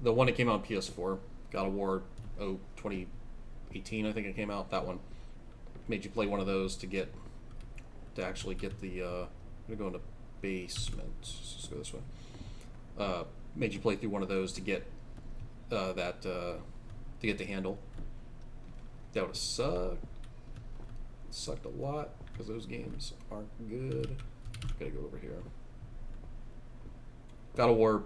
The one that came out on PS4, God of War 2018 I think it came out, that one. Made you play one of those to actually get the, I'm gonna go into basement, let's go this way. Made you play through one of those to get to get the handle. That would have sucked a lot because those games aren't good. Gotta go over here. God of War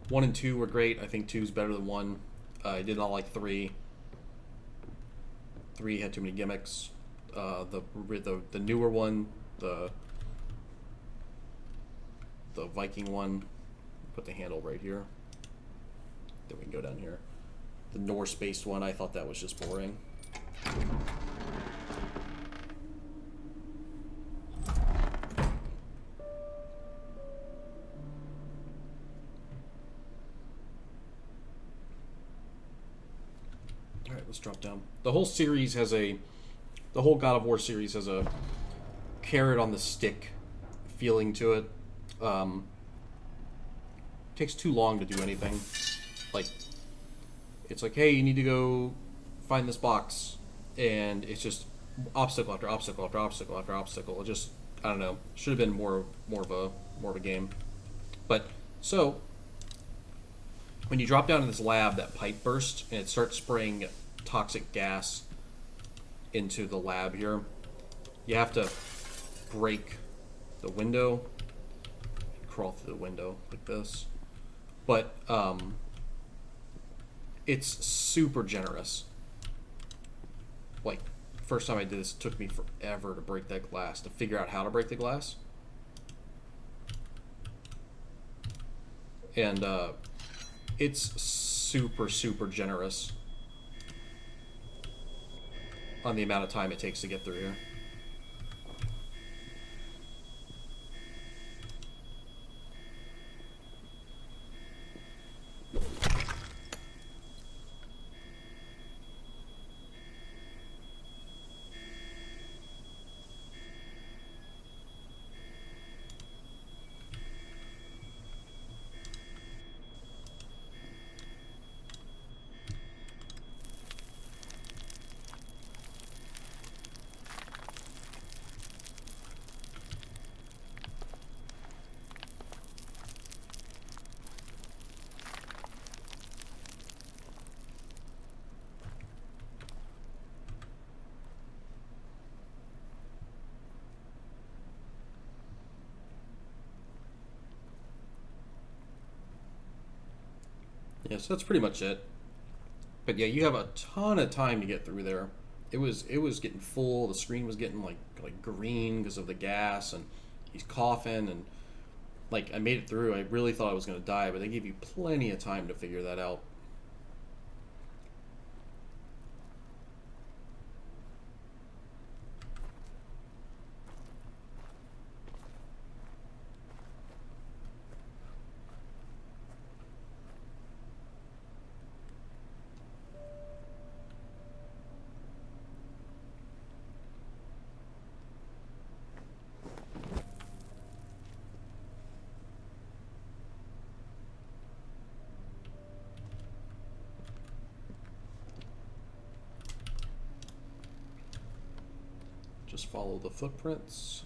1 and 2 were great. I think 2 is better than 1. I did not like 3. 3 had too many gimmicks. the newer one, the Viking one. Put the handle right here. Then we can go down here. The Norse-based one, I thought that was just boring. Alright, let's drop down. The whole series has the whole God of War series has a carrot on the stick feeling to it. Takes too long to do anything. Like, it's like, hey, you need to go find this box, and it's just obstacle after obstacle after obstacle after obstacle. It just, I don't know, should have been more of a game. But so when you drop down in this lab, that pipe bursts and it starts spraying toxic gas into the lab here. You have to break the window, crawl through the window like this. But it's super generous. Like, first time I did this, it took me forever to break that glass, to figure out how to break the glass. And it's super, super generous on the amount of time it takes to get through here. Yeah, so that's pretty much it. But yeah, you have a ton of time to get through there. It was getting full. The screen was getting like green because of the gas, and he's coughing, and like I made it through. I really thought I was gonna die, but they gave you plenty of time to figure that out. Just follow the footprints.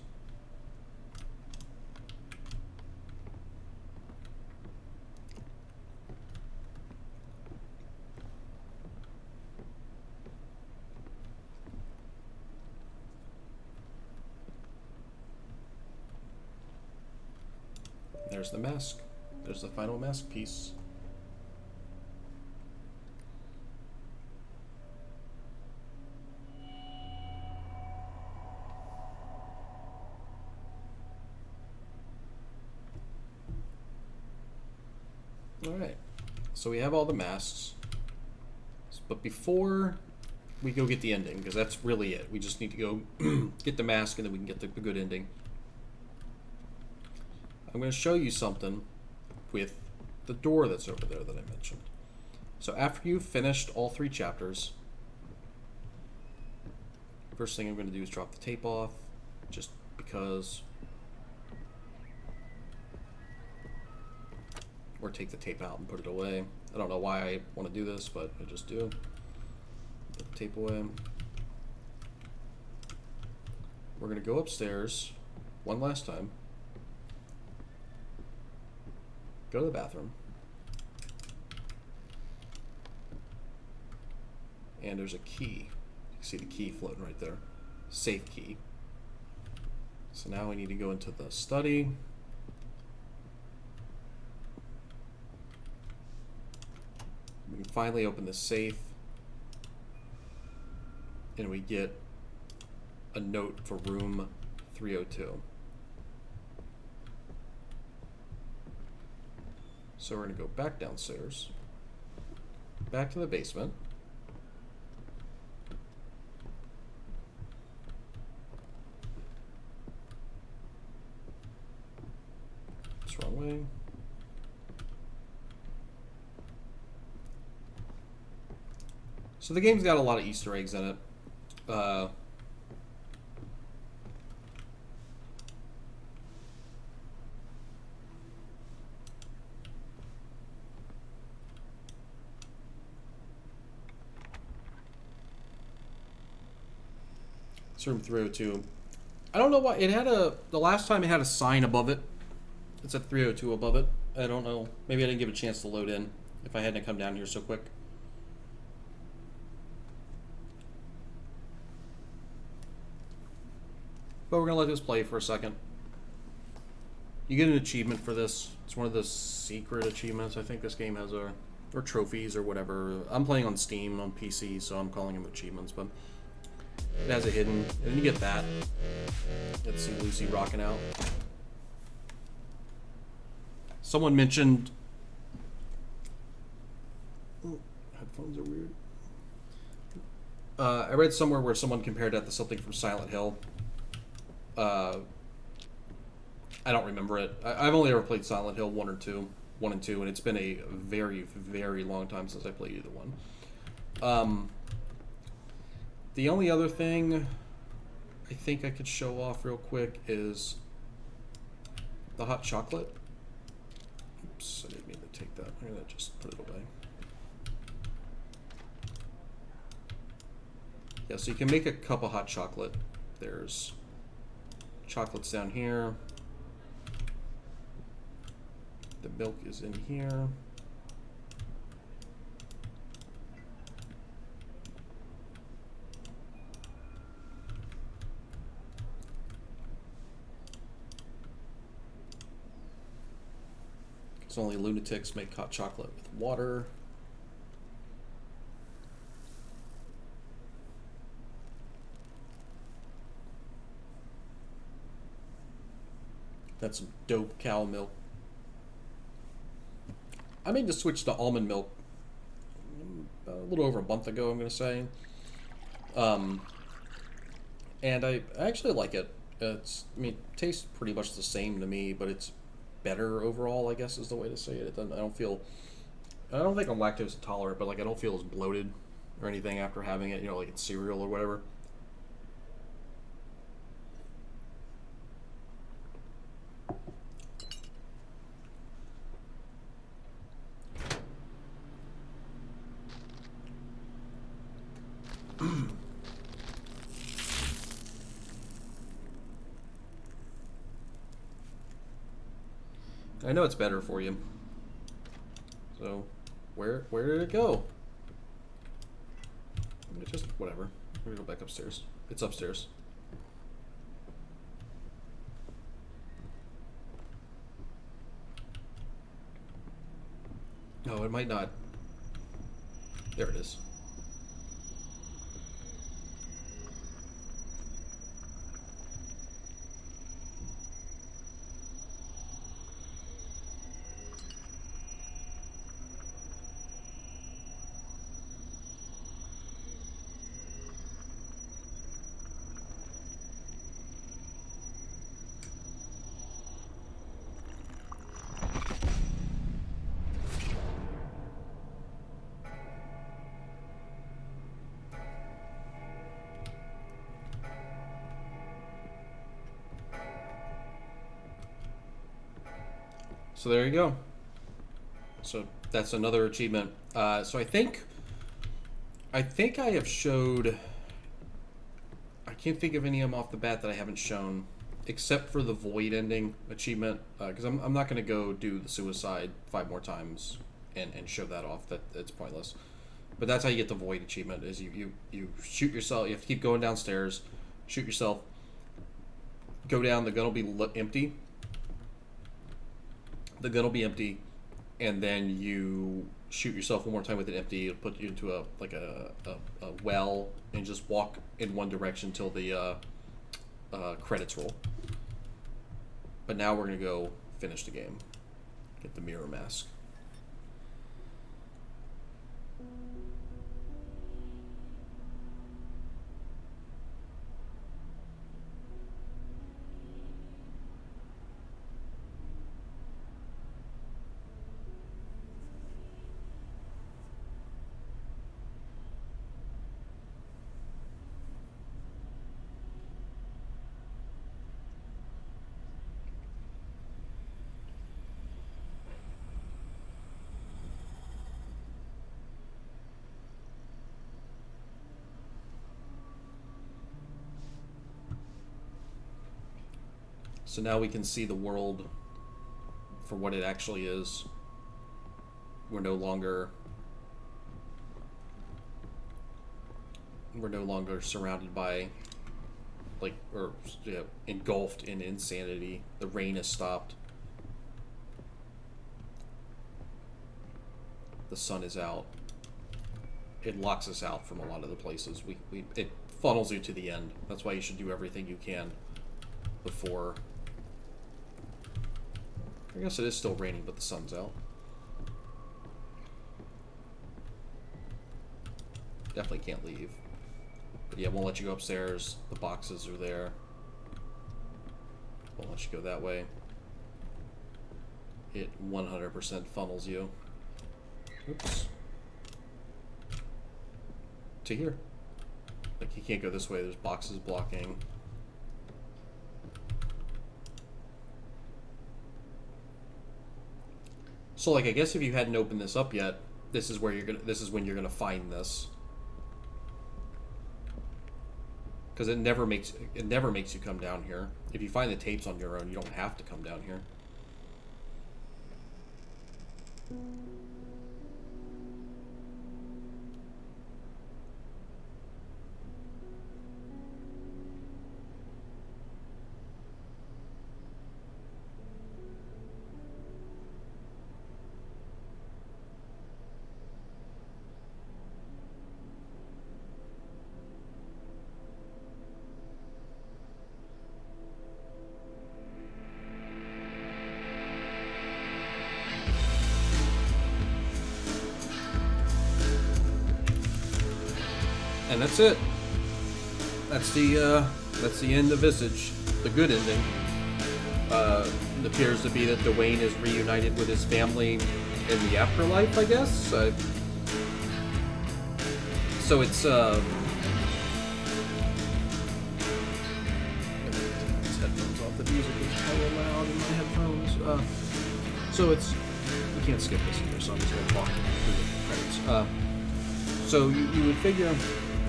There's the mask. There's the final mask piece. Alright, so we have all the masks, but before we go get the ending, because that's really it, we just need to go get the mask and then we can get the good ending. I'm going to show you something with the door that's over there that I mentioned. So after you've finished all 3 chapters, first thing I'm going to do is drop the tape off, just because... Or take the tape out and put it away. I don't know why I want to do this, but I just do. Put the tape away. We're going to go upstairs one last time. Go to the bathroom. And there's a key. You can see the key floating right there. Safe key. So now we need to go into the study. We can finally open the safe, and we get a note for room 302. So we're going to go back downstairs, back to the basement. It's wrong way. So the game's got a lot of Easter eggs in it. It's room 302. I don't know why it had the last time it had a sign above it. It said 302 above it. I don't know. Maybe I didn't give it a chance to load in if I hadn't come down here so quick. But we're going to let this play for a second. You get an achievement for this. It's one of the secret achievements. I think this game has or trophies or whatever. I'm playing on Steam on PC, so I'm calling them achievements, but it has a hidden, and then you get that. Let's see Lucy rocking out. Someone mentioned... Oh, headphones are weird. I read somewhere where someone compared that to something from Silent Hill. I don't remember it. I've only ever played Silent Hill 1 and 2, and it's been a very, very long time since I played either one. The only other thing I think I could show off real quick is the hot chocolate. Oops, I didn't mean to take that. I'm gonna just put it away. Yeah, so you can make a cup of hot chocolate. There's chocolates down here. The milk is in here. Because only lunatics make hot chocolate with water. That's some dope cow milk. I made the switch to almond milk a little over a month ago, I'm going to say. And I actually like it. It tastes pretty much the same to me, but it's better overall, I guess is the way to say it. I don't think I'm lactose intolerant, but like I don't feel as bloated or anything after having it, like it's cereal or whatever. I know it's better for you. So, where did it go? Just whatever. We're gonna go back upstairs. It's upstairs. No, it might not. There it is. So there you go. So that's another achievement. So I think I have showed. I can't think of any of them off the bat that I haven't shown, except for the void ending achievement. Because I'm not going to go do the suicide 5 more times and show that off. That's pointless. But that's how you get the void achievement. Is you shoot yourself. You have to keep going downstairs, shoot yourself, go down. The gun will be empty. The gun will be empty, and then you shoot yourself one more time with it empty. It'll put you into a well, and just walk in one direction till the credits roll. But now we're going to go finish the game. Get the mirror mask. So now we can see the world for what it actually is. We're no longer surrounded by, like, or engulfed in insanity. The rain has stopped. The sun is out. It locks us out from a lot of the places. It funnels you to the end. That's why you should do everything you can before. I guess it is still raining, but the sun's out. Definitely can't leave. But yeah, won't let you go upstairs. The boxes are there. Won't let you go that way. It 100% funnels you. Oops. To here. Like, you can't go this way. There's boxes blocking. So, like, I guess if you hadn't opened this up yet, this is when you're gonna find this. Because it never makes you come down here. If you find the tapes on your own, you don't have to come down here. And that's it. That's the end of Visage, the good ending. It appears to be that Dwayne is reunited with his family in the afterlife, I guess. So it's these headphones off. The music is hella loud in my headphones. So it's, we can't skip this either, so I'm just gonna talk through the credits. So you would figure,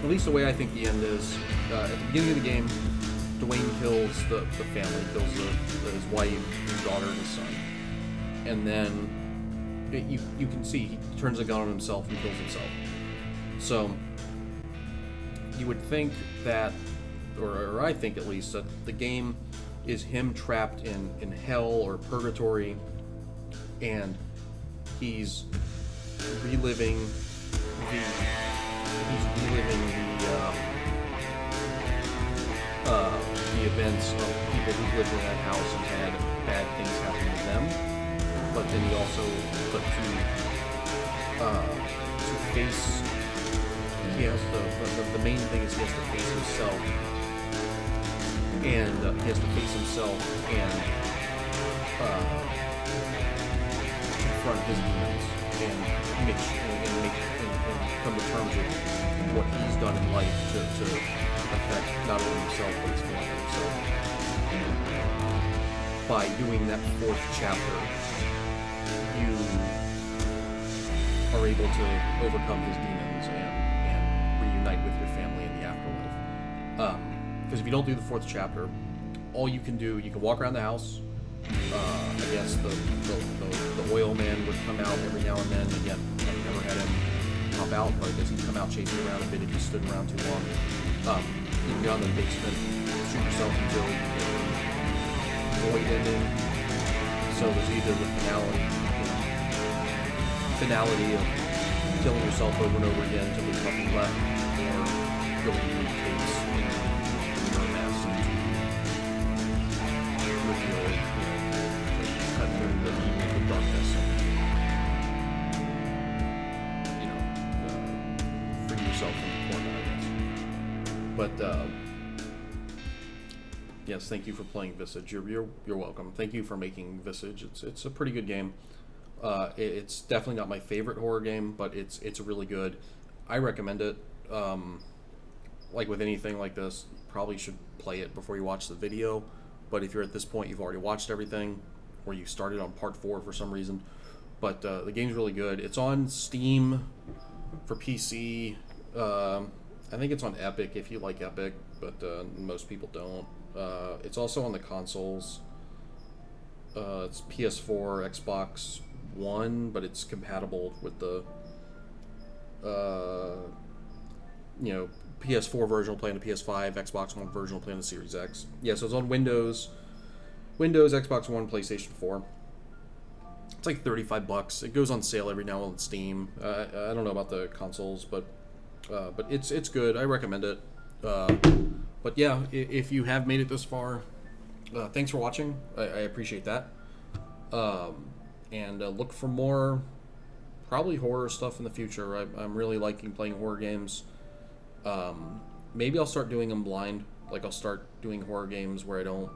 at least the way I think the end is, at the beginning of the game, Dwayne kills the family, kills his wife, his daughter, and his son. And then you can see he turns a gun on himself and kills himself. So you would think that, or I think at least, that the game is him trapped in hell or purgatory, and he's reliving the events of people who've lived in that house and had bad things happen to them. But then he also, to face, he has the main thing is he has to face himself, and he has to face himself and confront his demons and come to terms with what he's done in life to affect not only himself but his family. So by doing that fourth chapter, you are able to overcome his demons and reunite with your family in the afterlife. Because if you don't do the fourth chapter, all you can do, you can walk around the house. I guess the oil man would come out every now and then. Again, I've never had him pop out, but I guess he'd come out chasing around a bit if you stood around too long. You can go down to the basement, shoot yourself until void ending. So there's either the finality of killing yourself over and over again until there's nothing left, or going to the case in the mass to But yes, thank you for playing Visage. You're welcome. Thank you for making Visage. It's a pretty good game. It's definitely not my favorite horror game, but it's really good. I recommend it. Like with anything like this, probably should play it before you watch the video. But if you're at this point, you've already watched everything, or you started on part 4 for some reason. But the game's really good. It's on Steam for PC. I think it's on Epic if you like Epic, but most people don't. It's also on the consoles. It's PS4, Xbox One, but it's compatible with the PS4 version will play on the PS5, Xbox One version will play on the Series X. Yeah, so it's on Windows, Xbox One, PlayStation 4. It's like $35. It goes on sale every now and then on Steam. I don't know about the consoles, but it's good. I recommend it. But yeah, if you have made it this far, thanks for watching. I appreciate that. And look for more, probably horror stuff in the future. I'm really liking playing horror games. Maybe I'll start doing them blind. Like I'll start doing horror games where I don't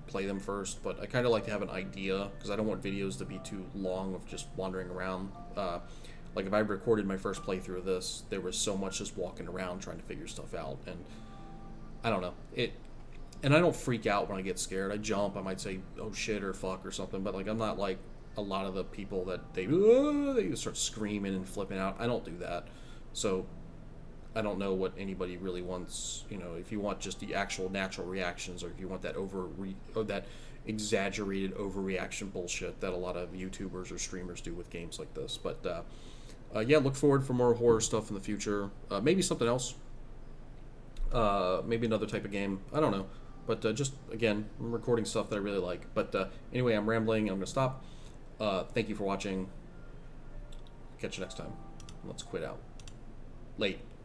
play them first, but I kind of like to have an idea because I don't want videos to be too long of just wandering around. Like if I recorded my first playthrough of this, there was so much just walking around trying to figure stuff out, and I don't know it. And I don't freak out when I get scared. I jump. I might say "oh shit" or "fuck" or something, but like I'm not like a lot of the people that they start screaming and flipping out. I don't do that, so I don't know what anybody really wants. If you want just the actual natural reactions, or if you want that that exaggerated overreaction bullshit that a lot of YouTubers or streamers do with games like this. But yeah, look forward for more horror stuff in the future. Maybe something else. Maybe another type of game. I don't know. But just, again, I'm recording stuff that I really like. But anyway, I'm rambling. I'm going to stop. Thank you for watching. Catch you next time. Let's quit out. Late.